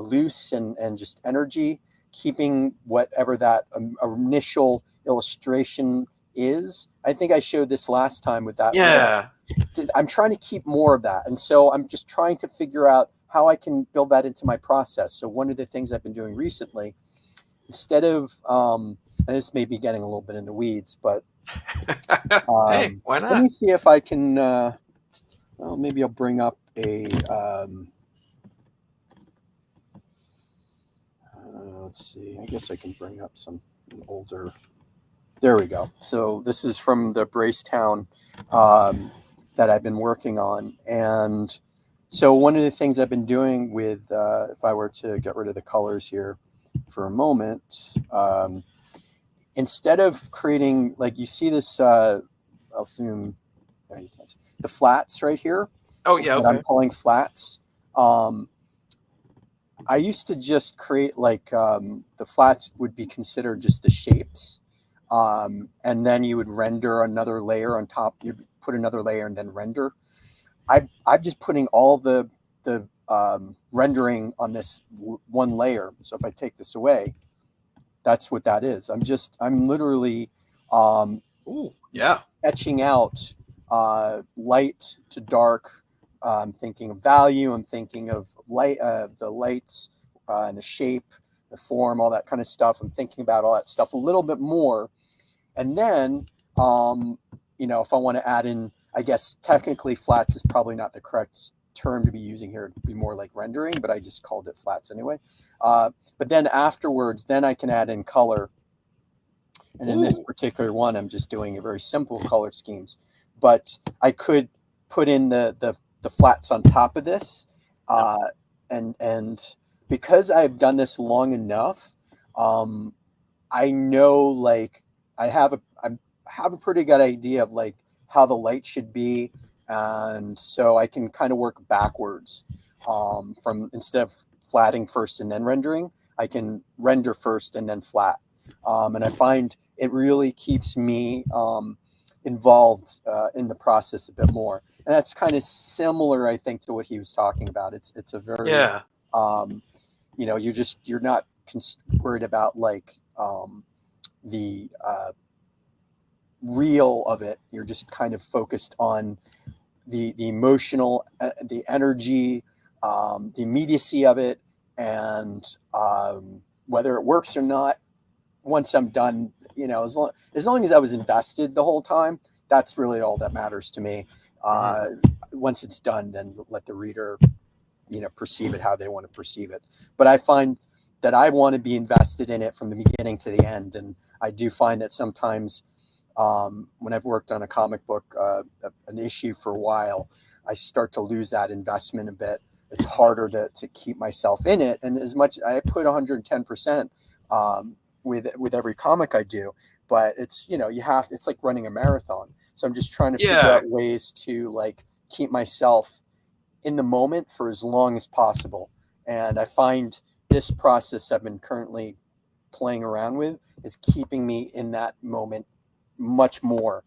loose and just energy, keeping whatever that initial illustration is. I think I showed this last time with that. I'm trying to keep more of that. And so I'm just trying to figure out how I can build that into my process. So one of the things I've been doing recently, instead of, and this may be getting a little bit in the weeds, but hey, why not? Let me see if I can, maybe I'll bring up let's see, I guess I can bring up some older, there we go. So this is from the Bracetown that I've been working on. And so one of the things I've been doing with, if I were to get rid of the colors here for a moment, instead of creating, like you see this, I'll zoom, no, you can't see, the flats right here. Oh yeah, okay. I'm calling flats. I used to just create like the flats would be considered just the shapes, and then you would render another layer on top. You'd put another layer and then render. I'm just putting all the rendering on this one layer. So if I take this away, that's what that is. I'm literally etching out light to dark. I'm thinking of value. I'm thinking of light, the lights and the shape, the form, all that kind of stuff. I'm thinking about all that stuff a little bit more. And then, if I want to add in, I guess technically flats is probably not the correct term to be using here. It'd be more like rendering, but I just called it flats anyway. But then afterwards, then I can add in color. And in this particular one, I'm just doing a very simple color schemes. But I could put in the flats on top of this. And because I've done this long enough, I know like I have a pretty good idea of like how the light should be. And so I can kind of work backwards from instead of flatting first and then rendering, I can render first and then flat. And I find it really keeps me involved in the process a bit more. And that's kind of similar, I think, to what he was talking about. It's a very, you're not worried about like the real of it. You're just kind of focused on the emotional, the energy, the immediacy of it, and whether it works or not. Once I'm done, as long as I was invested the whole time, that's really all that matters to me. Once it's done, then let the reader, perceive it how they want to perceive it. But I find that I want to be invested in it from the beginning to the end. And I do find that sometimes when I've worked on a comic book, an issue for a while, I start to lose that investment a bit. It's harder to keep myself in it. And as much I put 110% with every comic I do, but it's, it's like running a marathon. So I'm just trying to figure out ways to like keep myself in the moment for as long as possible. And I find this process I've been currently playing around with is keeping me in that moment much more,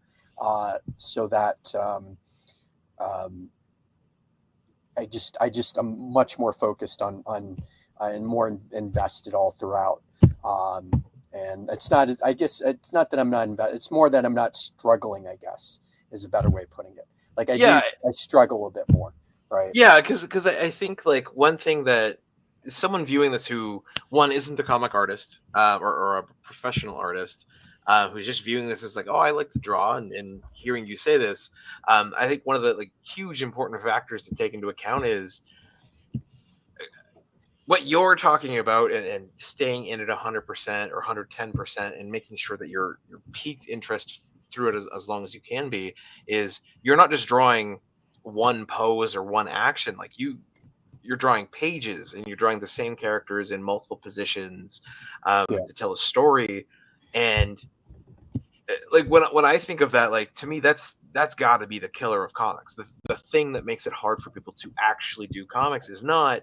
so that I'm much more focused on and more invested all throughout. And it's not, I guess it's not that I'm not invested. It's more that I'm not struggling, I guess, is a better way of putting it. Like I struggle a bit more, right? Yeah, because I think like one thing that someone viewing this who one isn't a comic artist or a professional artist who's just viewing this as like, oh, I like to draw, and hearing you say this, I think one of the like huge important factors to take into account is what you're talking about, and staying in it 100% or 110% and making sure that your piqued interest through it as long as you can be, is you're not just drawing one pose or one action. Like you're drawing pages, and you're drawing the same characters in multiple positions to tell a story. And like when I think of that, like to me that's got to be the killer of comics. The thing that makes it hard for people to actually do comics is not,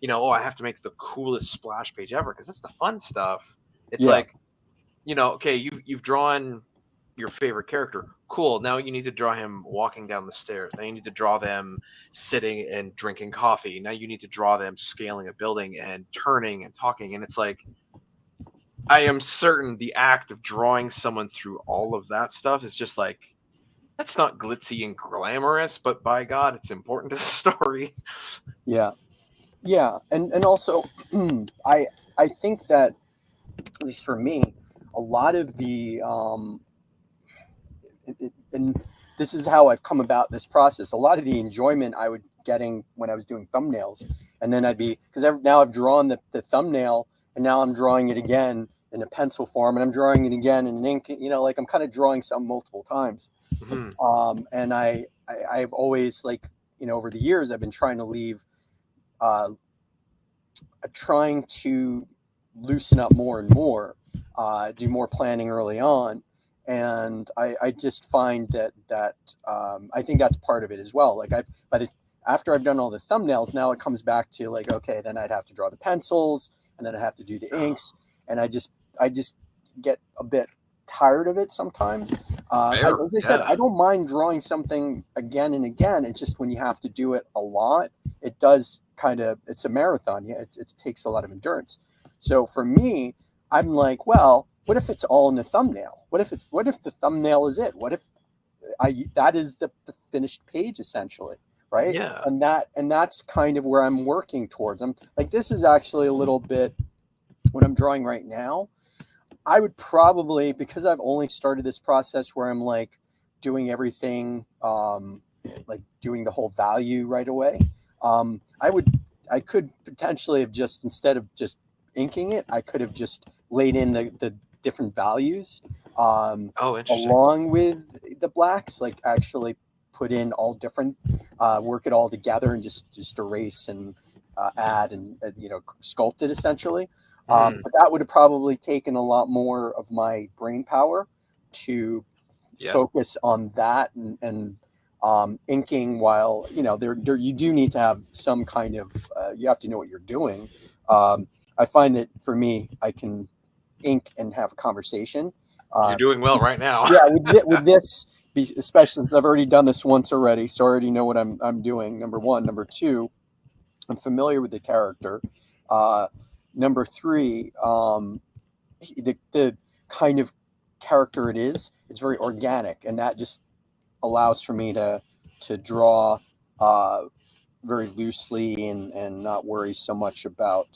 I have to make the coolest splash page ever, because that's the fun stuff. It's like, okay, you've drawn your favorite character. Cool. Now you need to draw him walking down the stairs. Now you need to draw them sitting and drinking coffee. Now you need to draw them scaling a building and turning and talking. And it's like, I am certain the act of drawing someone through all of that stuff is just like, that's not glitzy and glamorous, but by God, it's important to the story. Yeah. And also, I think that, at least for me, a lot of the, and this is how I've come about this process, a lot of the enjoyment I would getting when I was doing thumbnails, and then because now I've drawn the thumbnail, and now I'm drawing it again in a pencil form, and I'm drawing it again in an ink, like I'm kind of drawing something multiple times. And I've always, like, over the years, I've been trying to leave, trying to loosen up more and more, do more planning early on. And I just find that I think that's part of it as well. Like after I've done all the thumbnails, now it comes back to like, okay, then I'd have to draw the pencils, and then I have to do the inks, and I just get a bit tired of it sometimes. As I said, I don't mind drawing something again and again. It's just when you have to do it a lot, it does it's a marathon. Yeah, it takes a lot of endurance. So for me, I'm like, well, what if it's all in the thumbnail? What if the thumbnail is it? What if that is the finished page essentially, right? Yeah. And that's kind of where I'm working towards. I'm like, this is actually a little bit what I'm drawing right now. I would probably, because I've only started this process where I'm like doing everything, like doing the whole value right away. I could potentially have just, instead of just inking it, I could have just laid in the different values along with the blacks, like actually put in all different, work it all together and just erase and add and sculpt it essentially. But that would have probably taken a lot more of my brain power to focus on that and inking, while there you do need to have some kind of you have to know what you're doing. I find that for me, I can ink and have a conversation. You're doing well right now. Yeah, with this, especially since I've already done this once already, so I already know what I'm doing. Number one. Number two, I'm familiar with the character. Number three, the kind of character it is, it's very organic, and that just allows for me to draw very loosely and not worry so much about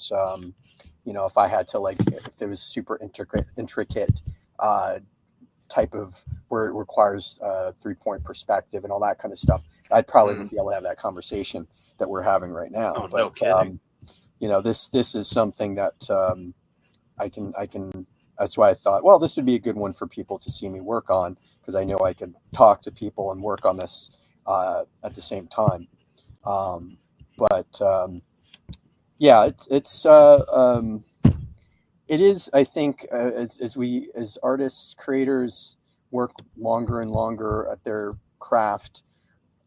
if I had to, like, if it was super intricate type of where it requires 3-point perspective and all that kind of stuff, I'd probably wouldn't be able to have that conversation that we're having right now. Oh, but no kidding. This is something that I can. That's why I thought, well, this would be a good one for people to see me work on, because I know I could talk to people and work on this at the same time. Yeah, it is. I think as artists, creators work longer and longer at their craft,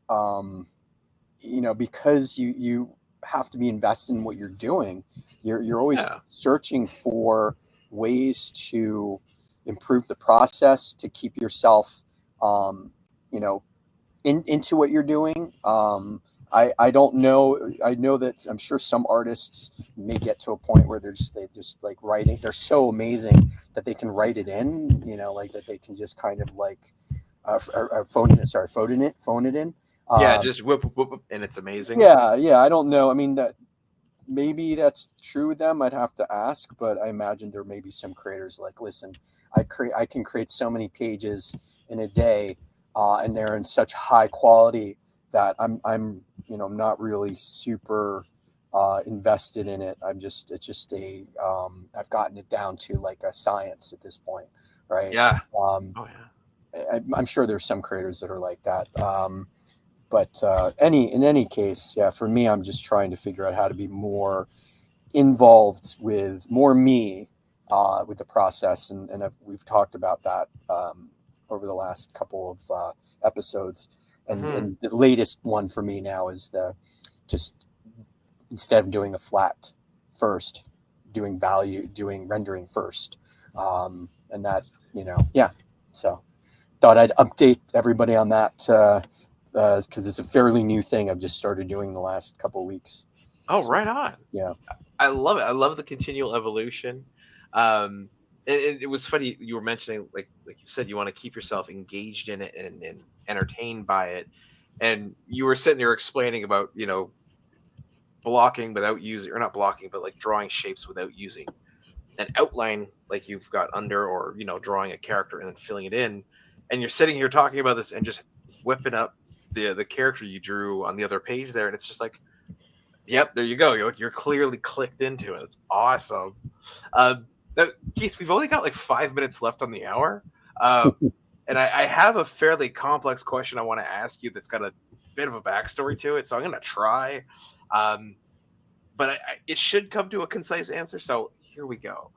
because you have to be invested in what you're doing. You're always searching for ways to improve the process, to keep yourself into what you're doing. I don't know. I know that I'm sure some artists may get to a point where they just like writing. They're so amazing that they can write it in, like that they can just kind of like phone it in. Just whoop, and it's amazing. Yeah. I don't know. I mean, that maybe that's true with them. I'd have to ask, but I imagine there may be some creators like, listen, I can create so many pages in a day, and they're in such high quality that I'm not really super invested in it. It's just I've gotten it down to like a science at this point, right? Yeah. I'm sure there's some creators that are like that. But in any case, yeah, for me, I'm just trying to figure out how to be more involved with more me with the process, and we've talked about that over the last couple of episodes. And the latest one for me now is just instead of doing a flat first, doing rendering first, and that So thought I'd update everybody on that. Because it's a fairly new thing I've just started doing the last couple of weeks. Oh, right on. Yeah. I love it. I love the continual evolution. It was funny you were mentioning, like you said, you want to keep yourself engaged in it and entertained by it. And you were sitting there explaining about, blocking without using, or not blocking, but like drawing shapes without using an outline like you've got under, or, drawing a character and then filling it in. And you're sitting here talking about this and just whipping up the character you drew on the other page there, and it's just like, yep, there you go. You're clearly clicked into it. It's awesome. Now, Keith, we've only got like 5 minutes left on the hour, and I have a fairly complex question I want to ask you that's got a bit of a backstory to it, so I'm going to try, but it should come to a concise answer, so here we go.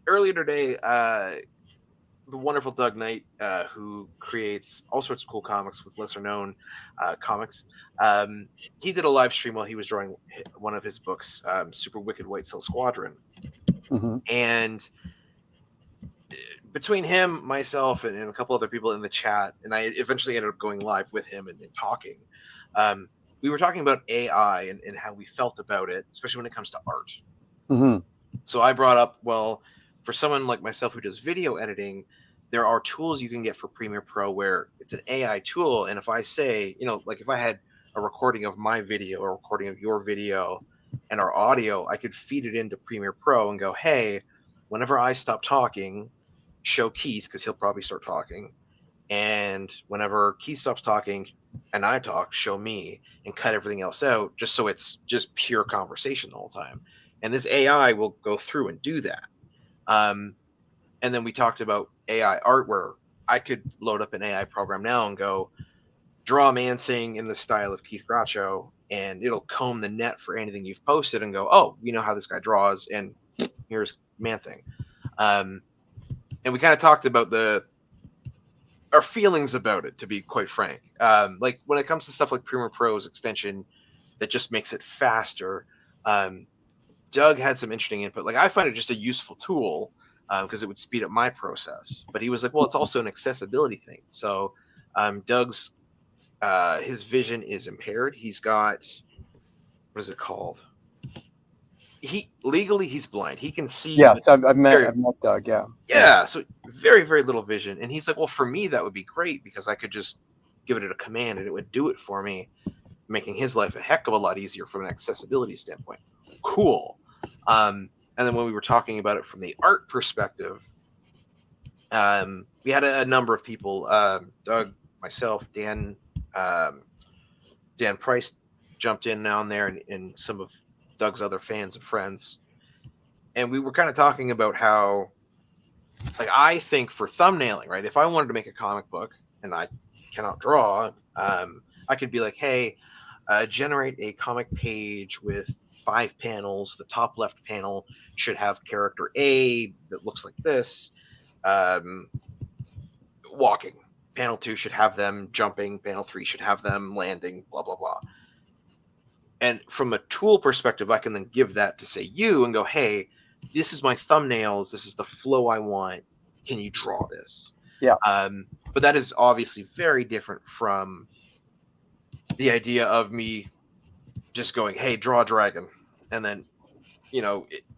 Earlier today, the wonderful Doug Knight, who creates all sorts of cool comics with lesser known comics. He did a live stream while he was drawing one of his books, Super Wicked White Cell Squadron. Mm-hmm. And between him, myself, and a couple other people in the chat, and I eventually ended up going live with him and talking. We were talking about AI and how we felt about it, especially when it comes to art. Mm-hmm. So I brought up, well, for someone like myself who does video editing, there are tools you can get for Premiere Pro where it's an AI tool. And if I say, like if I had a recording of my video, a recording of your video, and our audio, I could feed it into Premiere Pro and go, hey, whenever I stop talking, show Keith, because he'll probably start talking. And whenever Keith stops talking and I talk, show me, and cut everything else out, just so it's just pure conversation the whole time. And this AI will go through and do that. And then we talked about AI art, where I could load up an AI program now and go draw a man thing in the style of Keith Grachow, and it'll comb the net for anything you've posted and go, oh, you know how this guy draws, and here's man thing. And we kind of talked about our feelings about it, to be quite frank. Like when it comes to stuff like Premiere Pro's extension that just makes it faster, Doug had some interesting input. Like I find it just a useful tool because it would speed up my process. But he was like, well, it's also an accessibility thing. So Doug's his vision is impaired. He's got, what is it called? Legally he's blind. He can see. Yes, I've met Doug. Yeah. So very, very little vision. And he's like, well, for me that would be great because I could just give it a command and it would do it for me, making his life a heck of a lot easier from an accessibility standpoint. Cool. And then when we were talking about it from the art perspective, we had a number of people, Doug, myself, Dan Price jumped in now and there, and some of Doug's other fans and friends. And we were kind of talking about how, like, I think for thumbnailing, right, if I wanted to make a comic book and I cannot draw, I could be like, hey, generate a comic page with 5 panels. The top left panel should have character A that looks like this, walking. Panel 2 should have them jumping. Panel 3 should have them landing, blah, blah, blah. And from a tool perspective, I can then give that to, say, you and go, hey, this is my thumbnails. This is the flow I want. Can you draw this? Yeah. But that is obviously very different from the idea of me just going, hey, draw a dragon. And then,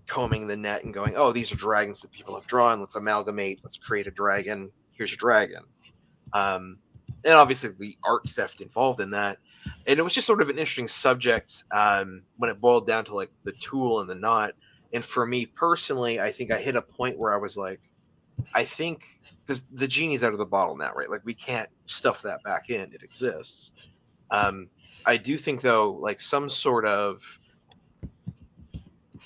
combing the net and going, oh, these are dragons that people have drawn. Let's amalgamate. Let's create a dragon. Here's your dragon. And obviously the art theft involved in that. And it was just sort of an interesting subject when it boiled down to like the tool and the not. And for me personally, I think I hit a point where I was like, I think, because the genie's out of the bottle now, right? Like we can't stuff that back in. It exists. I do think though, like some sort of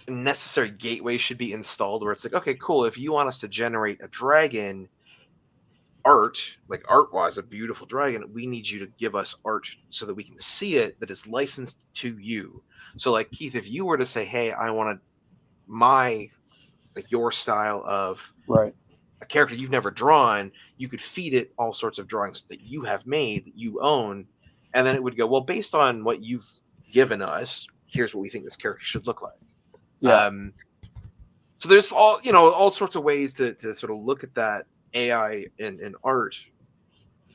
necessary gateway should be installed where it's like, okay, cool. If you want us to generate a dragon art-wise, a beautiful dragon, we need you to give us art so that we can see it that is licensed to you. So like Keith, if you were to say, hey, I want your style of right, a character you've never drawn, you could feed it all sorts of drawings that you have made, that you own, and then it would go, well, based on what you've given us, here's what we think this character should look like. Yeah. So there's all sorts of ways to sort of look at that AI and art.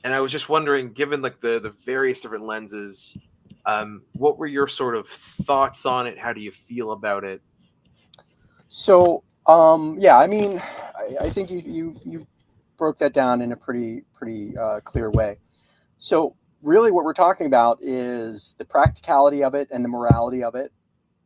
And I was just wondering, given like the various different lenses, what were your sort of thoughts on it? How do you feel about it? So, I mean, I think you broke that down in a pretty clear way. So really what we're talking about is the practicality of it and the morality of it.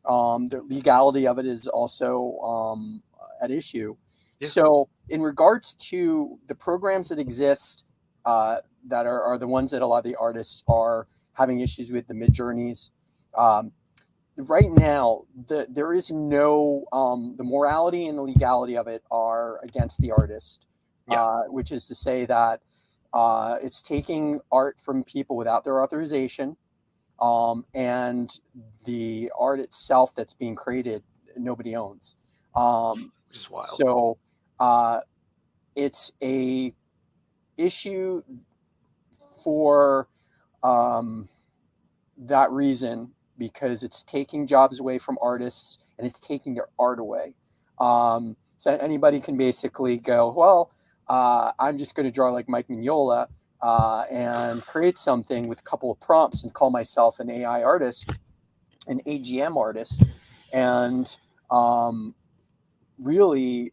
The legality of it is also at issue. Yeah. So in regards to the programs that exist that are the ones that a lot of the artists are having issues with, the Midjourneys, right now, there is no, the morality and the legality of it are against the artist, which is to say that it's taking art from people without their authorization, and the art itself that's being created, nobody owns. Which is wild. So it's a issue for that reason, because it's taking jobs away from artists and it's taking their art away. So anybody can basically go, well, I'm just going to draw like Mike Mignola and create something with a couple of prompts and call myself an AI artist, an AGM artist. And really,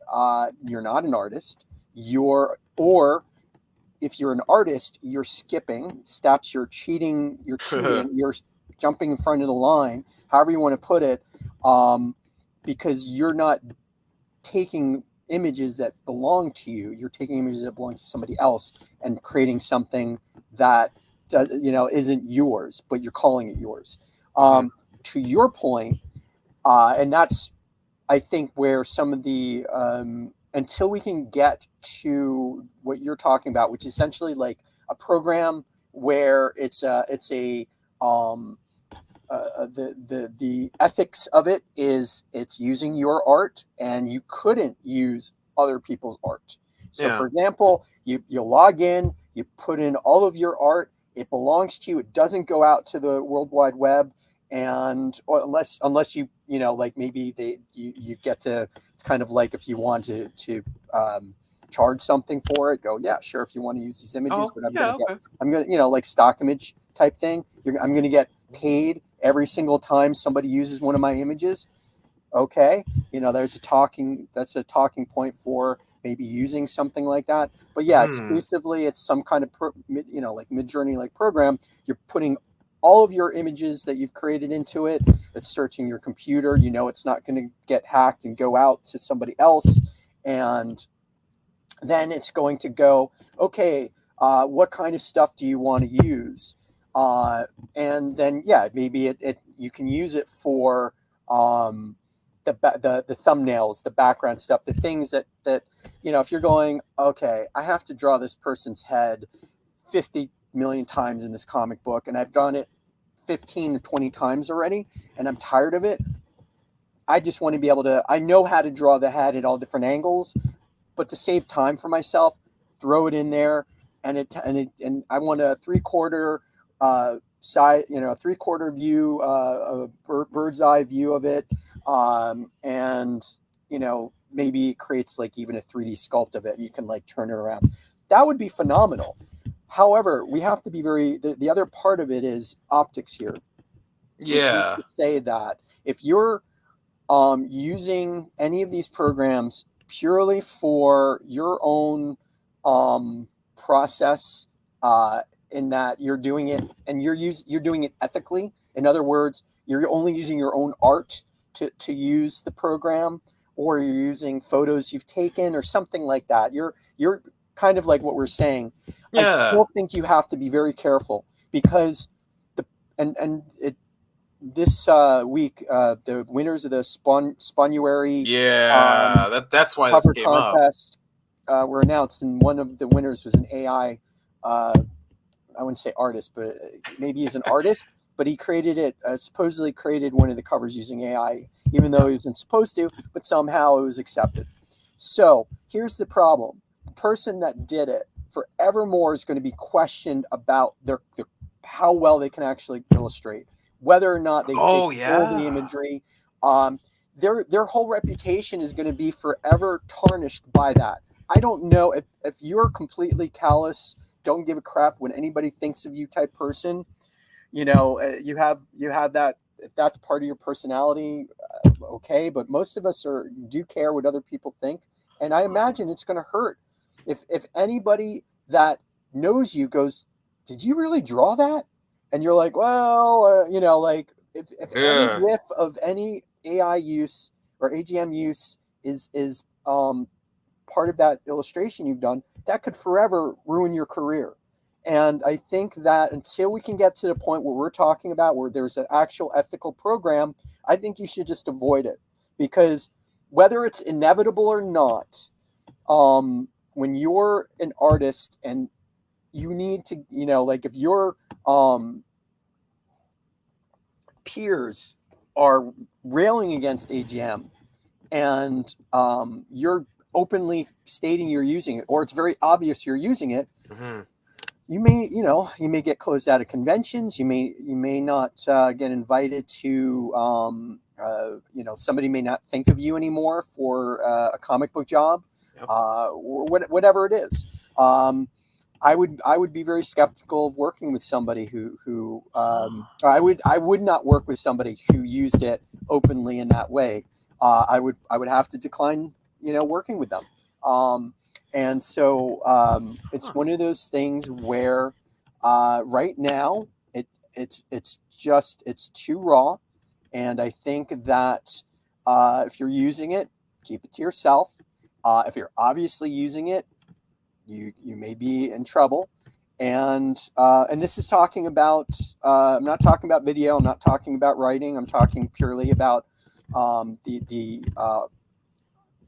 you're not an artist. Or if you're an artist, you're skipping steps, you're cheating, you're jumping in front of the line, however you want to put it, because you're not taking images that belong to you. You're taking images that belong to somebody else and creating something that isn't yours, but you're calling it yours. To your point, and that's, I think, where some of the until we can get to what you're talking about, which is essentially like a program where the ethics of it is it's using your art and you couldn't use other people's art. So for example, you log in, you put in all of your art, it belongs to you, it doesn't go out to the World Wide Web, and unless you like maybe you get to, it's kind of like if you want to charge something for it, go, yeah, sure, if you want to use these images, but I'm gonna like stock image type thing, I'm gonna get paid every single time somebody uses one of my images. Okay, that's a talking point for maybe using something like that. But yeah, exclusively it's some kind of like Midjourney like program. You're putting all of your images that you've created into it. It's searching your computer. It's not going to get hacked and go out to somebody else. And then it's going to go, okay, what kind of stuff do you want to use? And then, yeah, maybe you can use it for the thumbnails, the background stuff, the things that if you're going, okay, I have to draw this person's head 50 million times in this comic book, and I've done it 15 to 20 times already, and I'm tired of it. I just want to be able to, I know how to draw the head at all different angles, but to save time for myself, throw it in there, and I want a 3/4 side, 3/4 view, a bird's eye view of it, and maybe it creates like even a 3D sculpt of it, and you can like turn it around. That would be phenomenal. However, we have to be the other part of it is optics here. Yeah. Say that if you're using any of these programs purely for your own process, in that you're doing it and you're doing it ethically. In other words, you're only using your own art to use the program, or you're using photos you've taken or something like that. You're kind of like what we're saying. I still think you have to be very careful, because this week the winners of the Spunuary that's why cover this came contest were announced, and one of the winners was an AI. I wouldn't say artist, but maybe he's an artist. But he supposedly created one of the covers using AI, even though he wasn't supposed to. But somehow it was accepted. So here's the problem: the person that did it forevermore is going to be questioned about how well they can actually illustrate, whether or not they stole the imagery. Their whole reputation is going to be forever tarnished by that. I don't know if you're completely callous, don't give a crap what anybody thinks of you type person. You have that. If that's part of your personality, okay. But most of us do care what other people think, and I imagine it's going to hurt if anybody that knows you goes, "Did you really draw that?" And you're like, "Well, like if any whiff of any AI use or AGM use is part of that illustration you've done, that could forever ruin your career." And I think that until we can get to the point where we're talking about where there's an actual ethical program, I think you should just avoid it, because whether it's inevitable or not, when you're an artist and you need to, like if your peers are railing against AGM and you're openly stating you're using it, or it's very obvious you're using it, Mm-hmm. you may get closed out of conventions. You may not get invited to, somebody may not think of you anymore for a comic book job, Yep. or whatever it is. I would be very skeptical of working with somebody who I would not work with somebody who used it openly in that way. I would have to decline, working with them. And so it's one of those things where right now it's too raw, and I think that if you're using it, keep it to yourself. If you're obviously using it, you may be in trouble. And this is talking about I'm not talking about video. I'm not talking about writing. I'm talking purely about the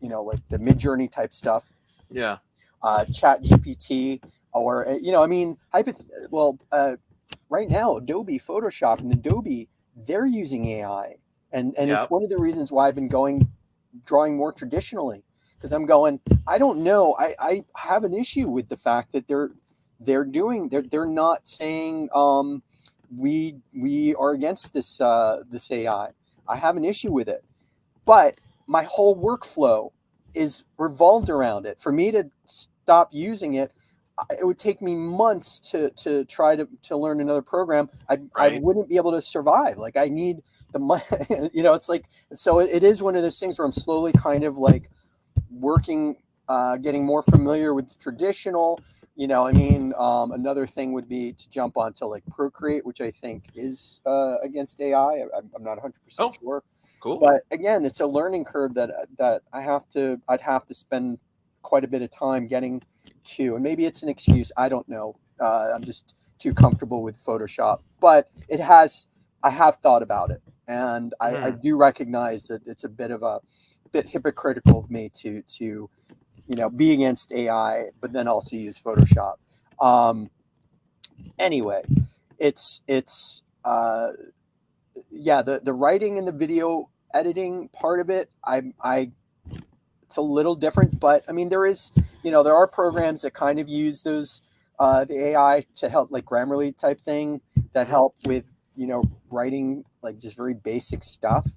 like the Mid-Journey type stuff. Yeah. Chat GPT, or right now Adobe Photoshop and Adobe, they're using AI, and Yep. it's one of the reasons why I've been drawing more traditionally, because I'm going, I don't know, I have an issue with the fact that they're not saying we are against this AI. I have an issue with it, but my whole workflow is revolved around it. For me to stop using it, it would take me months to try to learn another program. I wouldn't be able to survive. Like, I need the money. It's like, so it is one of those things where I'm slowly kind of like working, getting more familiar with the traditional. Another thing would be to jump onto like Procreate, which I think is against AI. I'm not 100% sure. Cool. But again, it's a learning curve that I'd have to spend quite a bit of time getting to, and maybe it's an excuse. I don't know. I'm just too comfortable with Photoshop, but I have thought about it, and I do recognize that it's a bit hypocritical of me to be against AI, but then also use Photoshop. Anyway, it's the writing and the video editing part of it, it's a little different, but I mean, there are programs that kind of use those the AI to help, like Grammarly type thing, that help with writing like just very basic stuff.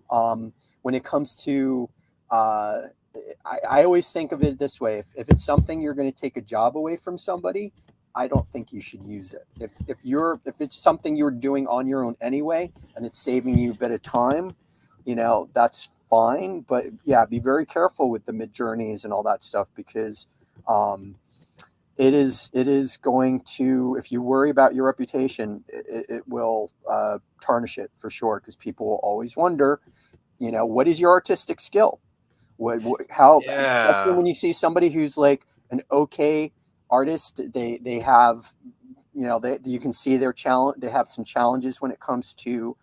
When it comes to I always think of it this way: if it's something you're going to take a job away from somebody, I don't think you should use it. If it's something you're doing on your own anyway, and it's saving you a bit of time, that's fine. But yeah, be very careful with the Mid-Journeys and all that stuff, because it is going to, if you worry about your reputation, it will tarnish it for sure, because people will always wonder, what is your artistic skill? How especially when you see somebody who's like an okay artist, they have, you can see their challenge. They have some challenges when it comes to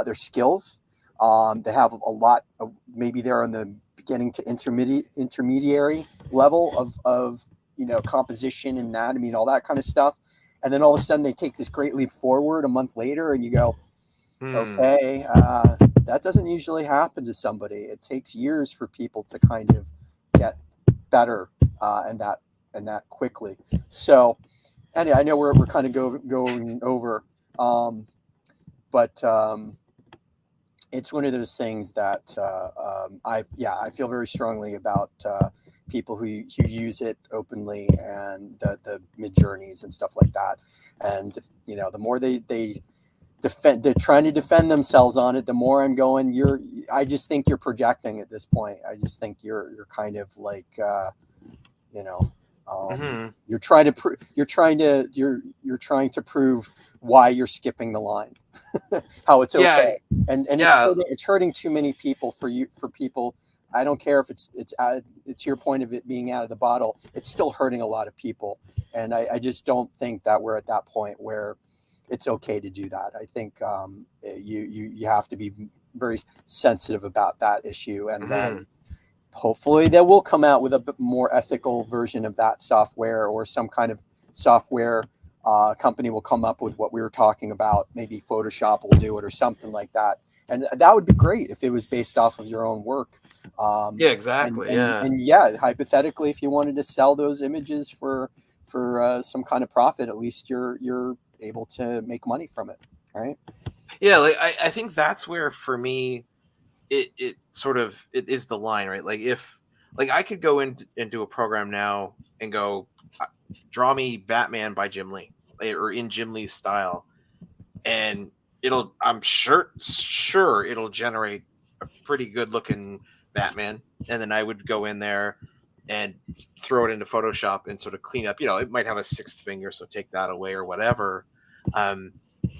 their skills. They have a lot of, maybe they're in the beginning to intermediary level of composition and anatomy and all that kind of stuff, and then all of a sudden they take this great leap forward a month later, and you go, okay, that doesn't usually happen to somebody. It takes years for people to kind of get better and that quickly. So anyway, I know we're kind of going over, but it's one of those things that I feel very strongly about people who use it openly, and the Mid-Journeys and stuff like that. And the more they're trying to defend themselves on it, the more I'm going, I just think you're projecting at this point. I just think you're kind of like you're trying to prove why you're skipping the line. How it's okay, and it's hurting too many people. For people, I don't care if it's to your point of it being out of the bottle, it's still hurting a lot of people, and I just don't think that we're at that point where it's okay to do that. I think you have to be very sensitive about that issue, and then hopefully they will come out with a bit more ethical version of that software, or some kind of software company will come up with what we were talking about. Maybe Photoshop will do it or something like that. And that would be great if it was based off of your own work. Yeah, exactly. And yeah, hypothetically, if you wanted to sell those images for some kind of profit, at least you're able to make money from it, right? Yeah, like I think that's where for me it is the line, right? Like if like I could go into a program now and go draw me Batman by Jim Lee, or in Jim Lee's style, and I'm sure it'll generate a pretty good looking Batman, and then I would go in there and throw it into Photoshop and sort of clean up. It might have a sixth finger, so take that away or whatever.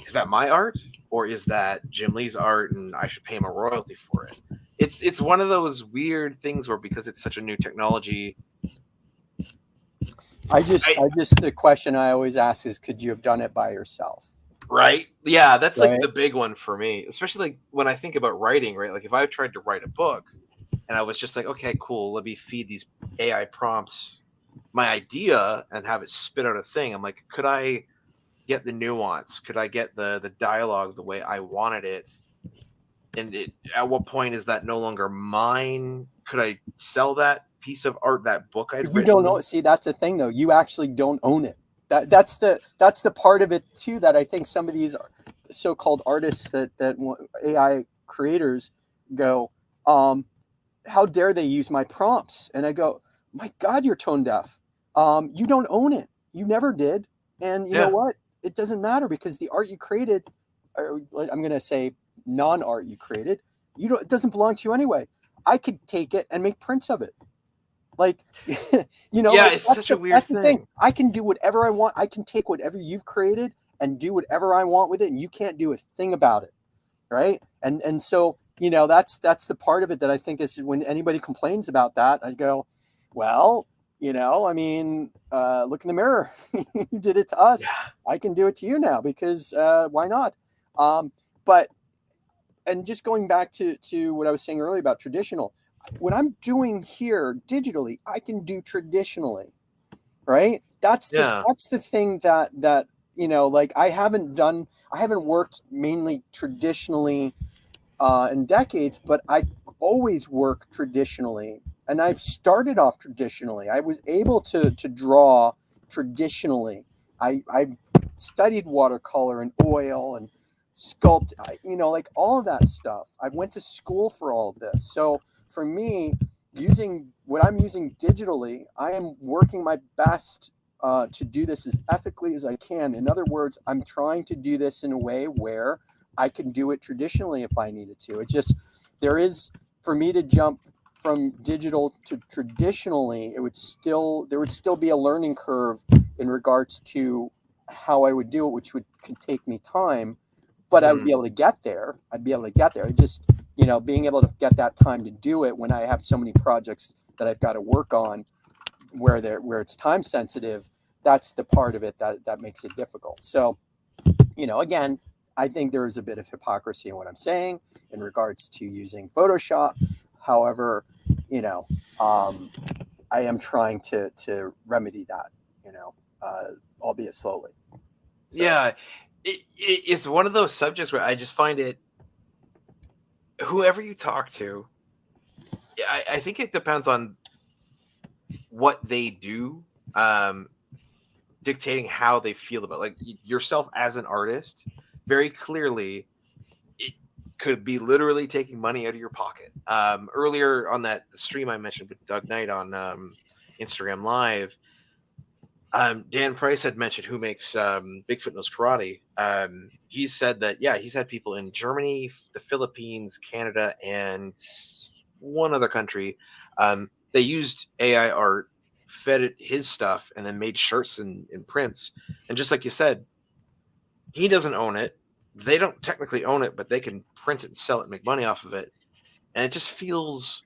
Is that my art, or is that Jim Lee's art and I should pay him a royalty for it? It's one of those weird things where, because it's such a new technology, the question I always ask is, could you have done it by yourself? Right? Yeah, that's right? Like the big one for me, especially like when I think about writing, right? Like if I tried to write a book and I was just like, okay, cool, let me feed these AI prompts my idea and have it spit out a thing. I'm like, could I get the nuance? Could I get the dialogue the way I wanted it? And at what point is that no longer mine? Could I sell that piece of art, that book I'd written? You don't know. See, that's the thing, though. You actually don't own it. That's the part of it too that I think some of these so-called artists that AI creators go, how dare they use my prompts? And I go, my God, you're tone deaf. You don't own it. You never did. And you know what? It doesn't matter, because the art you created, or I'm going to say non-art you created, it doesn't belong to you anyway. I could take it and make prints of it. Like, it's such a weird thing. I can do whatever I want. I can take whatever you've created and do whatever I want with it, and you can't do a thing about it, right? And so that's the part of it that I think is, when anybody complains about that, I go, well, I mean, look in the mirror. You did it to us. Yeah. I can do it to you now, because why not? And just going back to what I was saying earlier about traditional, what I'm doing here digitally, I can do traditionally, right? That's the thing that like I haven't worked mainly traditionally in decades, but I always work traditionally, and I've started off traditionally. I was able to draw traditionally. I studied watercolor and oil and sculpt, like all of that stuff. I went to school for all of this. So for me, using what I'm using digitally, I am working my best to do this as ethically as I can. In other words, I'm trying to do this in a way where I can do it traditionally if I needed to. For me to jump from digital to traditionally, there would still be a learning curve in regards to how I would do it, which could take me time, but I would be able to get there. It just, being able to get that time to do it when I have so many projects that I've got to work on where it's time sensitive, that's the part of it that makes it difficult. So, again, I think there is a bit of hypocrisy in what I'm saying in regards to using Photoshop. However, I am trying to remedy that, albeit slowly. So. Yeah, it's one of those subjects where I just find it, whoever you talk to, I think it depends on what they do, dictating how they feel about it. Like yourself as an artist, very clearly, it could be literally taking money out of your pocket. Earlier on that stream I mentioned with Doug Knight on Instagram Live, Dan Price had mentioned, who makes Bigfoot Knows Karate. He said that, he's had people in Germany, the Philippines, Canada, and one other country. They used AI art, fed it his stuff, and then made shirts and prints. And just like you said, he doesn't own it. They don't technically own it, but they can print it and sell it and make money off of it. And it just feels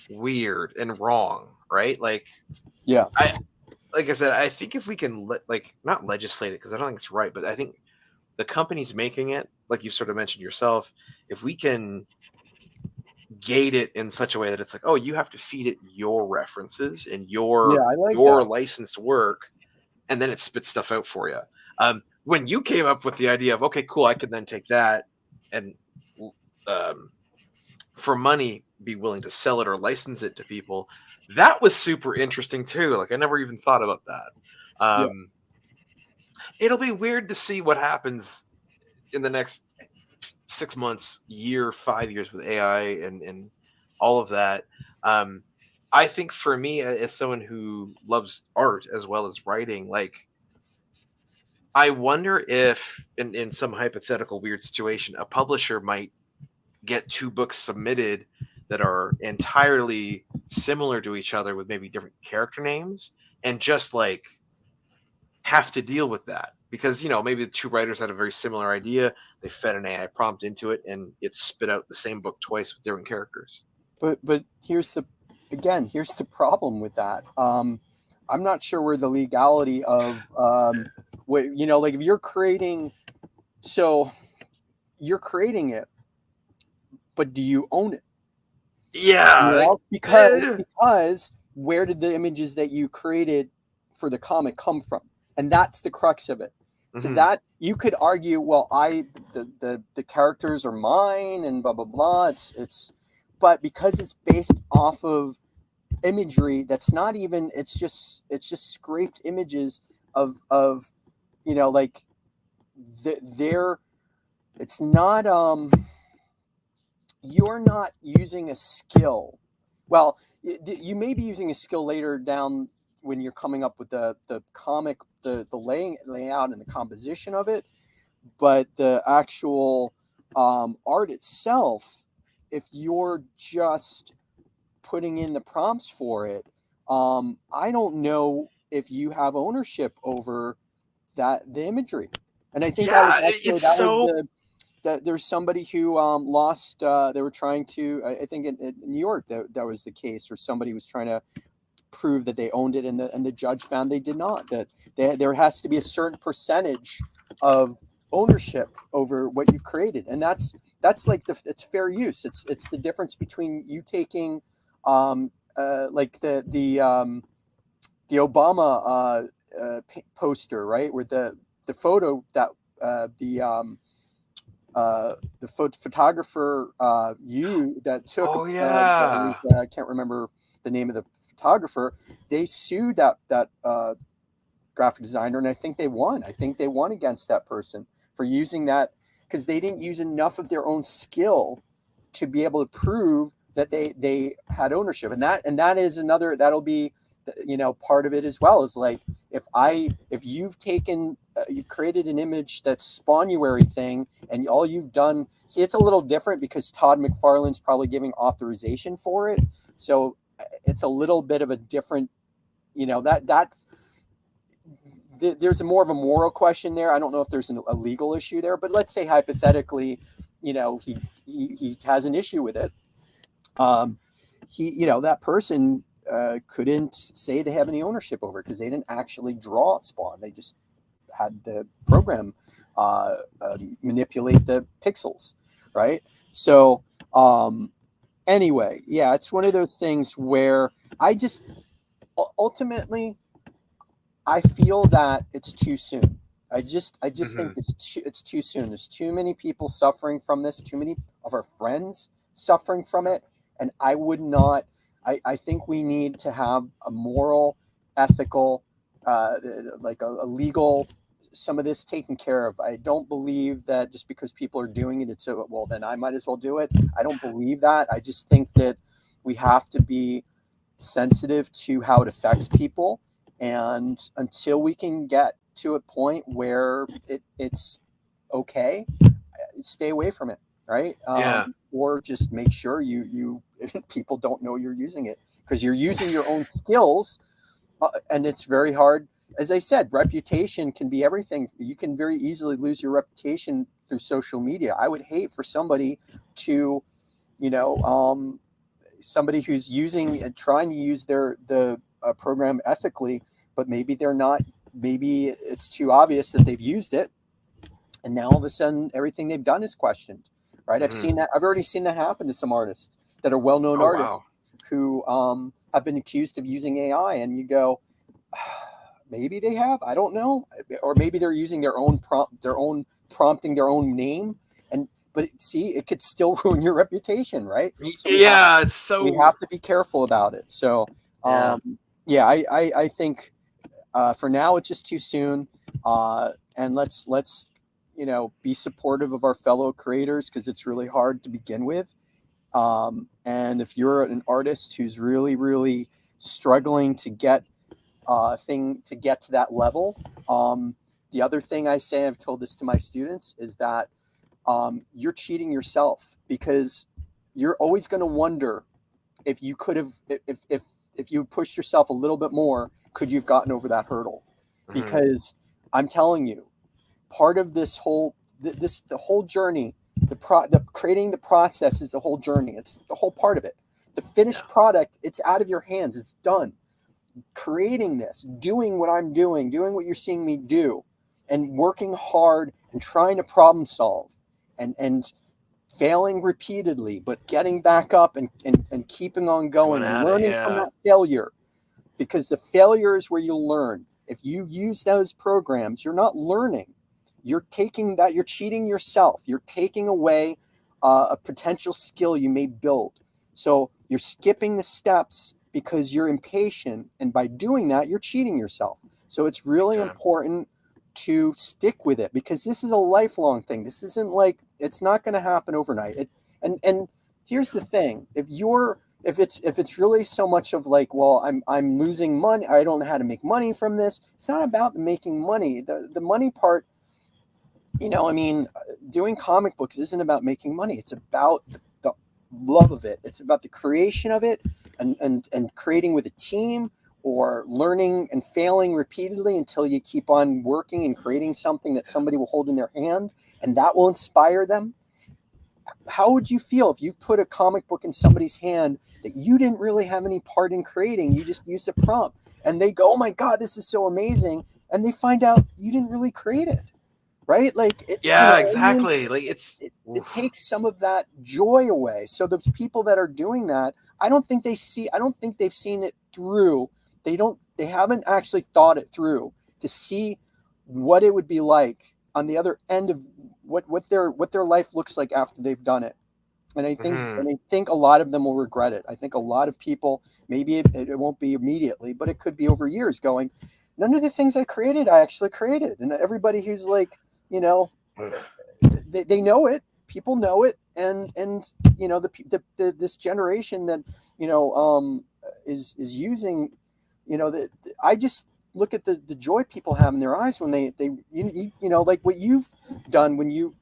weird and wrong, right? Like, like I said, I think if we can not legislate it, because I don't think it's right, but I think the companies making it, like you sort of mentioned yourself, if we can gate it in such a way that it's like, oh, you have to feed it your references and your licensed work, and then it spits stuff out for you. When you came up with the idea of, okay, cool, I could then take that and for money be willing to sell it or license it to people. That was super interesting too. Like, I never even thought about that. It'll be weird to see what happens in the next 6 months, year, 5 years with AI and all of that. I think for me, as someone who loves art as well as writing, like, I wonder if in some hypothetical weird situation, a publisher might get 2 books submitted that are entirely similar to each other with maybe different character names, and just like have to deal with that because, you know, maybe the 2 writers had a very similar idea, they fed an AI prompt into it, and it spit out the same book twice with different characters. But here's the problem with that. I'm not sure where the legality of like if you're creating, so you're creating it, but do you own it? Yeah, because where did the images that you created for the comic come from? And that's the crux of it. So that you could argue, well, the characters are mine and blah blah blah. It's but because it's based off of imagery that's not even, it's just scraped images of like they're it's not you're not using a skill. Well, you may be using a skill later down when you're coming up with the comic, the layout and the composition of it, but the actual art itself, if you're just putting in the prompts for it, I don't know if you have ownership over the imagery. And I think there's somebody who lost. They were trying to. I think in New York that was the case, where somebody was trying to prove that they owned it, and the judge found they did not. That there has to be a certain percentage of ownership over what you've created, and that's like it's fair use. It's the difference between you taking like the Obama poster, right, where the photo that the photographer that took. Oh yeah. I can't remember the name of the photographer. They sued that graphic designer, and I think they won. I think they won against that person for using that, because they didn't use enough of their own skill to be able to prove that they had ownership. And that is another, that'll be part of it as well, is like if you've taken you've created an image that's Spawnuary thing, and all you've done, see, it's a little different because Todd McFarlane's probably giving authorization for it, so it's a little bit of a different, there's more of a moral question there. I don't know if there's a legal issue there, but let's say hypothetically, he has an issue with it. That person couldn't say they have any ownership over it because they didn't actually draw Spawn. They just had the program manipulate the pixels, right? So anyway, yeah, it's one of those things where I just ultimately I feel that it's too soon. I just think it's too soon. There's too many people suffering from this. Too many of our friends suffering from it, and I would not. I think we need to have a moral, ethical, like a legal, some of this taken care of. I don't believe that just because people are doing it, it's well, then I might as well do it. I don't believe that. I just think that we have to be sensitive to how it affects people, and until we can get to a point where it's okay, stay away from it, right? Or just make sure you people don't know you're using it, because you're using your own skills, and it's very hard. As I said, reputation can be everything. You can very easily lose your reputation through social media. I would hate for somebody to, somebody who's using and trying to use the program ethically, but maybe they're not. Maybe it's too obvious that they've used it, and now all of a sudden everything they've done is questioned. Right? I've seen that. I've already seen that happen to some artists that are well-known artists who have been accused of using AI, and you go, maybe they have. I don't know, or maybe they're using their own prompting their own name, but see, it could still ruin your reputation, right? So It's so we have to be careful about it. So I think for now it's just too soon, and let's be supportive of our fellow creators, because it's really hard to begin with. And if you're an artist who's really struggling to get to that level, the other thing I say, I've told this to my students, is that you're cheating yourself, because you're always going to wonder if you could have, if you pushed yourself a little bit more, could you have gotten over that hurdle? Because I'm telling you, part of this whole the whole journey, the creating the process is the whole journey. It's the whole part of it. The finished product, it's out of your hands. It's done. Creating this, doing what I'm doing what you're seeing me do, and working hard and trying to problem solve, and failing repeatedly, but getting back up and keeping on going and learning from that failure, because the failure is where you'll learn. If you use those programs, you're not learning. You're cheating yourself. You're taking away a potential skill you may build. So you're skipping the steps because you're impatient, and by doing that, you're cheating yourself. So it's really important to stick with it, because this is a lifelong thing. This isn't like, it's not going to happen overnight. And here's the thing: if it's really so much of like, well, I'm losing money, I don't know how to make money from this. It's not about making money. The money part, doing comic books isn't about making money. It's about the love of it. It's about the creation of it, and creating with a team, or learning and failing repeatedly until you keep on working and creating something that somebody will hold in their hand, and that will inspire them. How would you feel if you put a comic book in somebody's hand that you didn't really have any part in creating? You just used a prompt, and they go, "Oh my God, this is so amazing," and they find out you didn't really create it, right? Like, exactly. Like it takes some of that joy away. So the people that are doing that, I don't think they've seen it through. They haven't actually thought it through to see what it would be like on the other end of what their life looks like after they've done it. And I think a lot of them will regret it. I think a lot of people, maybe it won't be immediately, but it could be over years, going, none of the things I created, I actually created. And everybody who's like, they know it, people know it. And this generation that, is using, I just look at the joy people have in their eyes when they like what you've done when you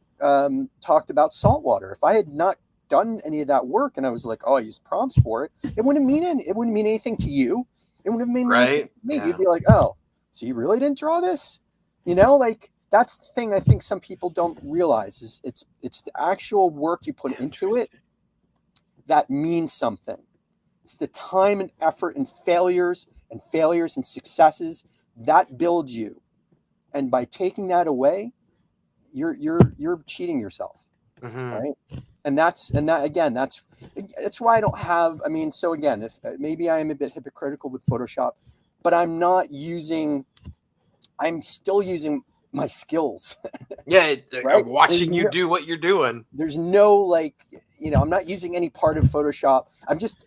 talked about saltwater. If I had not done any of that work and I was like, oh, I use prompts for it, it wouldn't mean anything to you. It wouldn't have mean anything to me. You'd be like, oh, so you really didn't draw this? Like, that's the thing I think some people don't realize, is it's the actual work you put into it that means something. It's the time and effort and failures and successes that build you. And by taking that away, you're cheating yourself. Right? And that's why I don't have, so again, if maybe I am a bit hypocritical with Photoshop, but I'm still using my skills. Right? I'm watching There's you do what you're doing. There's no I'm not using any part of Photoshop.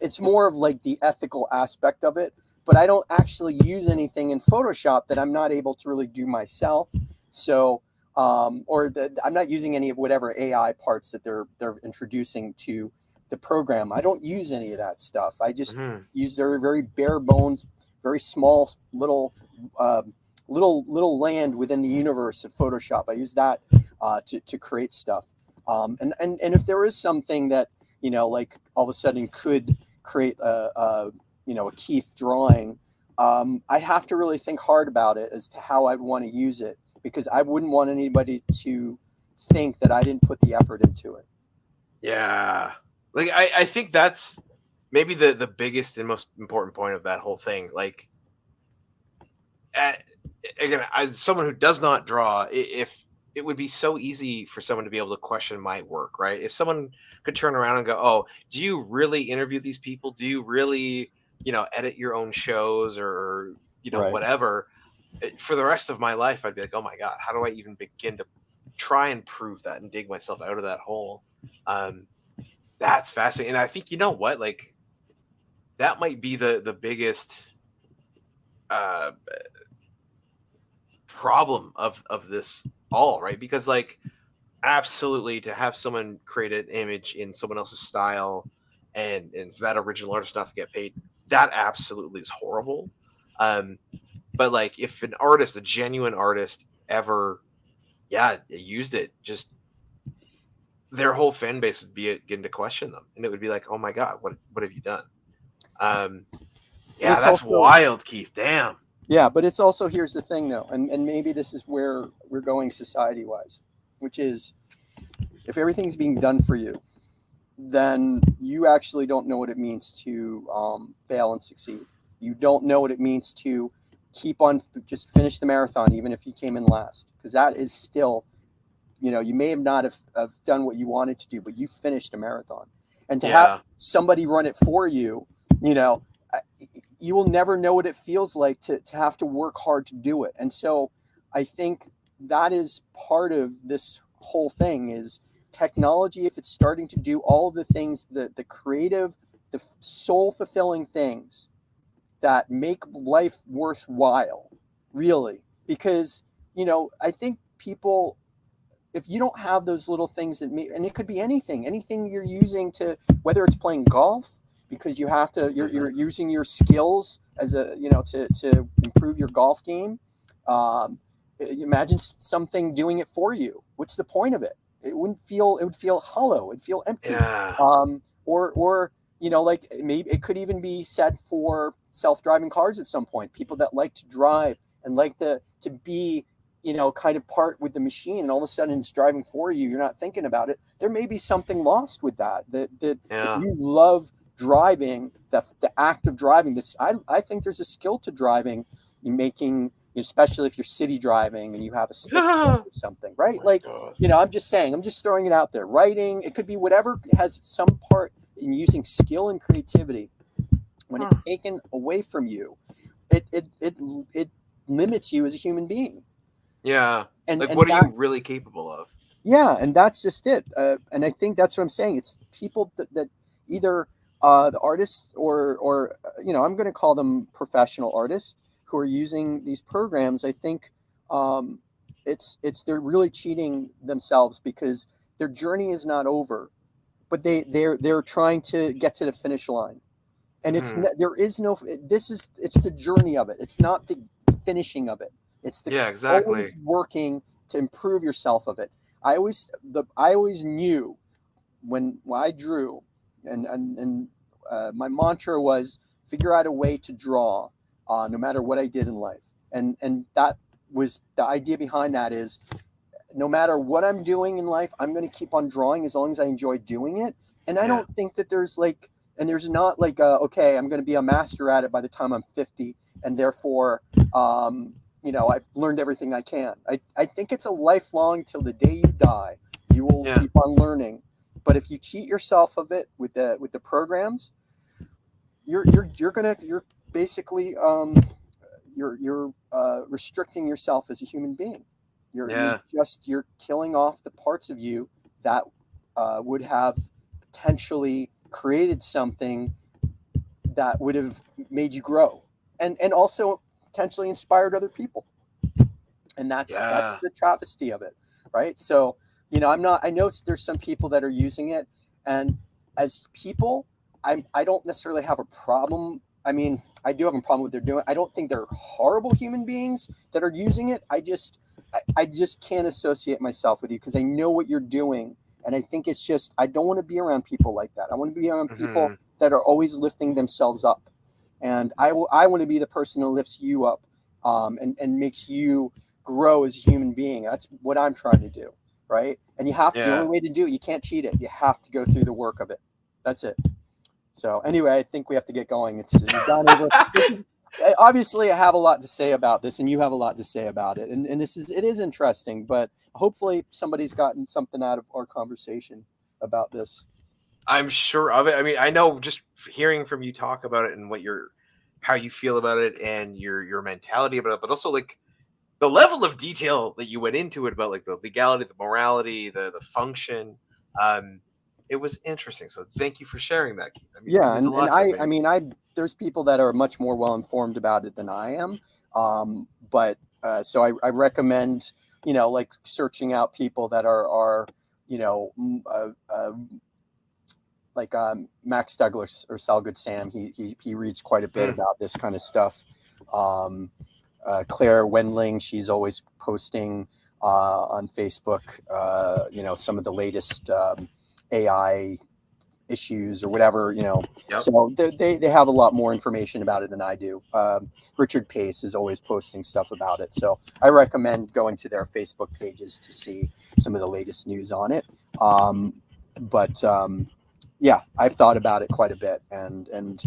It's more of like the ethical aspect of it, but I don't actually use anything in Photoshop that I'm not able to really do myself. So, I'm not using any of whatever AI parts that they're introducing to the program. I don't use any of that stuff. I just use their very bare bones, very small little land within the universe of Photoshop. I use that to create stuff. And if there is something that, like all of a sudden could create a Keith drawing, I'd have to really think hard about it as to how I'd want to use it, because I wouldn't want anybody to think that I didn't put the effort into it. Yeah. Like, I think that's maybe the biggest and most important point of that whole thing. Like, again, as someone who does not draw, if it would be so easy for someone to be able to question my work, right? If someone could turn around and go, oh, do you really interview these people? Do you really, edit your own shows, or, Right. whatever? For the rest of my life, I'd be like, oh my God, how do I even begin to try and prove that and dig myself out of that hole. That's fascinating. And I think, you know what, like that might be the biggest problem of this all, right? Because like absolutely to have someone create an image in someone else's style and for that original artist not to get paid, that absolutely is horrible. But like if an artist, a genuine artist, ever used it, just their whole fan base would begin to question them, and it would be like, oh my god, what have you done? That's also wild, Keith. Damn. Yeah, but it's also, here's the thing though, and maybe this is where we're going society wise, which is if everything's being done for you, then you actually don't know what it means to fail and succeed. You don't know what it means to keep on, just finish the marathon, even if you came in last, because that is still, you know, you may have not have done what you wanted to do, but you finished a marathon. And to have somebody run it for you, you know, you will never know what it feels like to have to work hard to do it. And so I think that is part of this whole thing is technology. If it's starting to do all of the things, the creative, the soul fulfilling things that make life worthwhile, really, because, you know, I think people, if you don't have those little things that and it could be anything you're using to, whether it's playing golf, because you have to, you're using your skills as a, you know, to improve your golf game. Imagine something doing it for you. What's the point of it? It would feel hollow. It'd feel empty. Yeah. Or, you know, like maybe it could even be set for self-driving cars at some point. People that like to drive and like to be, you know, kind of part with the machine, and all of a sudden it's driving for you. You're not thinking about it. There may be something lost with that you love driving, the act of driving. This, I think there's a skill to driving, making, especially if you're city driving and you have a stick or something, right? Like, you know, I'm just saying, I'm just throwing it out there. Writing, it could be whatever has some part in using skill and creativity. When it's taken away from you, it limits you as a human being. Yeah. And what are you really capable of? Yeah, and that's just it. And I think that's what I'm saying. It's people that either the artists or you know, I'm going to call them professional artists who are using these programs. I think it's they're really cheating themselves because their journey is not over, but they're trying to get to the finish line, and it's there is no. It's the journey of it. It's not the finishing of it. It's the always working to improve yourself of it. I always knew when I drew, and my mantra was figure out a way to draw, no matter what I did in life. And that was the idea behind that is no matter what I'm doing in life, I'm going to keep on drawing as long as I enjoy doing it. And I don't think that there's like, and there's not like, okay, I'm going to be a master at it by the time I'm 50. And therefore, you know, I've learned everything I can. I think it's a lifelong till the day you die. You will keep on learning. But if you cheat yourself of it with the programs, you're basically you're restricting yourself as a human being. You're killing off the parts of you that would have potentially created something that would have made you grow and also potentially inspired other people. And that's the travesty of it, right? So, you know, I know there's some people that are using it, and as people, I don't necessarily have a problem. I mean, I do have a problem with what they're doing. I don't think they're horrible human beings that are using it. I just can't associate myself with you because I know what you're doing. And I think it's just, I don't want to be around people like that. I want to be around people that are always lifting themselves up. And I want to be the person that lifts you up and makes you grow as a human being. That's what I'm trying to do. Right. And you have to, the only way to do it, you can't cheat it. You have to go through the work of it. That's it. So anyway, I think we have to get going. It's gone over. Obviously, I have a lot to say about this, and you have a lot to say about it. And it is interesting, but hopefully somebody's gotten something out of our conversation about this. I'm sure of it. I mean, I know just hearing from you talk about it and how you feel about it and your mentality about it, but also like the level of detail that you went into it about like the legality, the morality, the function, it was interesting. So thank you for sharing that, Keith. I mean, Yeah, it means a lot to me. I mean, there's people that are much more well informed about it than I am. But so I recommend, you know, like searching out people that are you know, like Max Douglas or Salgood Sam. He reads quite a bit about this kind of stuff. Claire Wendling, she's always posting on Facebook, you know, some of the latest AI issues or whatever, you know. Yep. So they have a lot more information about it than I do. Richard Pace is always posting stuff about it. So I recommend going to their Facebook pages to see some of the latest news on it. Yeah, I've thought about it quite a bit, and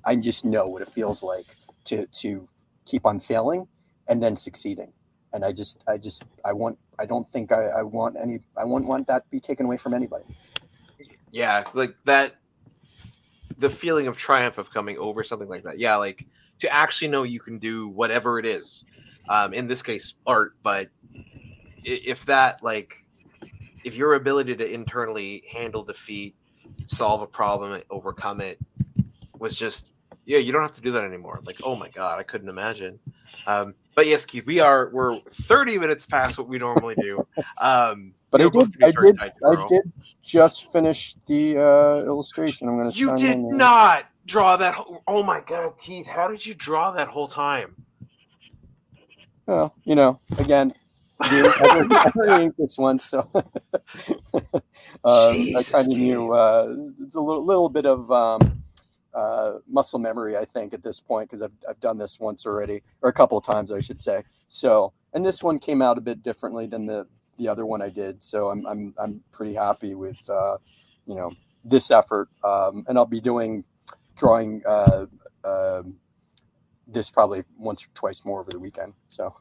I just know what it feels like to keep on failing and then succeeding. And I wouldn't want that to be taken away from anybody. Yeah, like that, the feeling of triumph of coming over something like that. Yeah, like to actually know you can do whatever it is. In this case, art. But if your ability to internally handle defeat, solve a problem, overcome it, was just, yeah, you don't have to do that anymore. Like, oh my God, I couldn't imagine. But yes, Keith, we're 30 minutes past what we normally do. But I did just finish the illustration. I'm going to. You did not draw that. Oh my God, Keith, how did you draw that whole time? Well, you know, again, I've already inked this one, so I kind of knew it's a little bit of muscle memory, I think, at this point, because I've done this once already, or a couple of times, I should say. So, and this one came out a bit differently than the other one I did. So I'm pretty happy with you know, this effort, and I'll be drawing this probably once or twice more over the weekend. So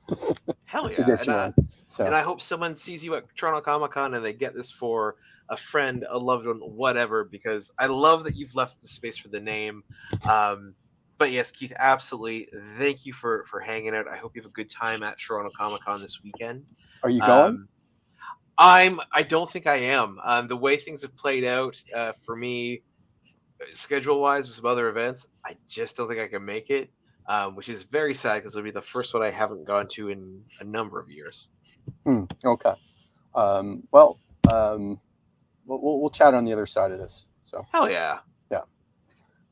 hell yeah. And I hope someone sees you at Toronto Comic-Con and they get this for a friend, a loved one, whatever, because I love that you've left the space for the name. But yes, Keith, absolutely. Thank you for hanging out. I hope you have a good time at Toronto Comic-Con this weekend. Are you going? I don't think I am. The way things have played out for me, schedule-wise, with some other events, I just don't think I can make it, which is very sad because it'll be the first one I haven't gone to in a number of years. Okay. Well, we'll chat on the other side of this. So hell yeah. Yeah.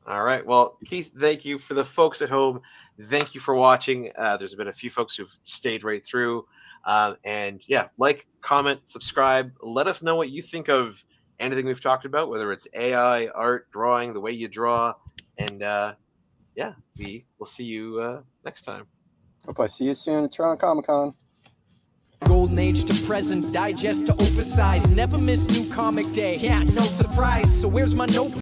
All right. Well, Keith, thank you. For the folks at home, thank you for watching. There's been a few folks who've stayed right through. And yeah, like, comment, subscribe. Let us know what you think of anything we've talked about, whether it's AI, art, drawing, the way you draw. And yeah, we will see you next time. Hope I see you soon at Toronto Comic-Con. Golden age to present, digest to oversize. Never miss new comic day. Yeah, no surprise. So where's my notebook?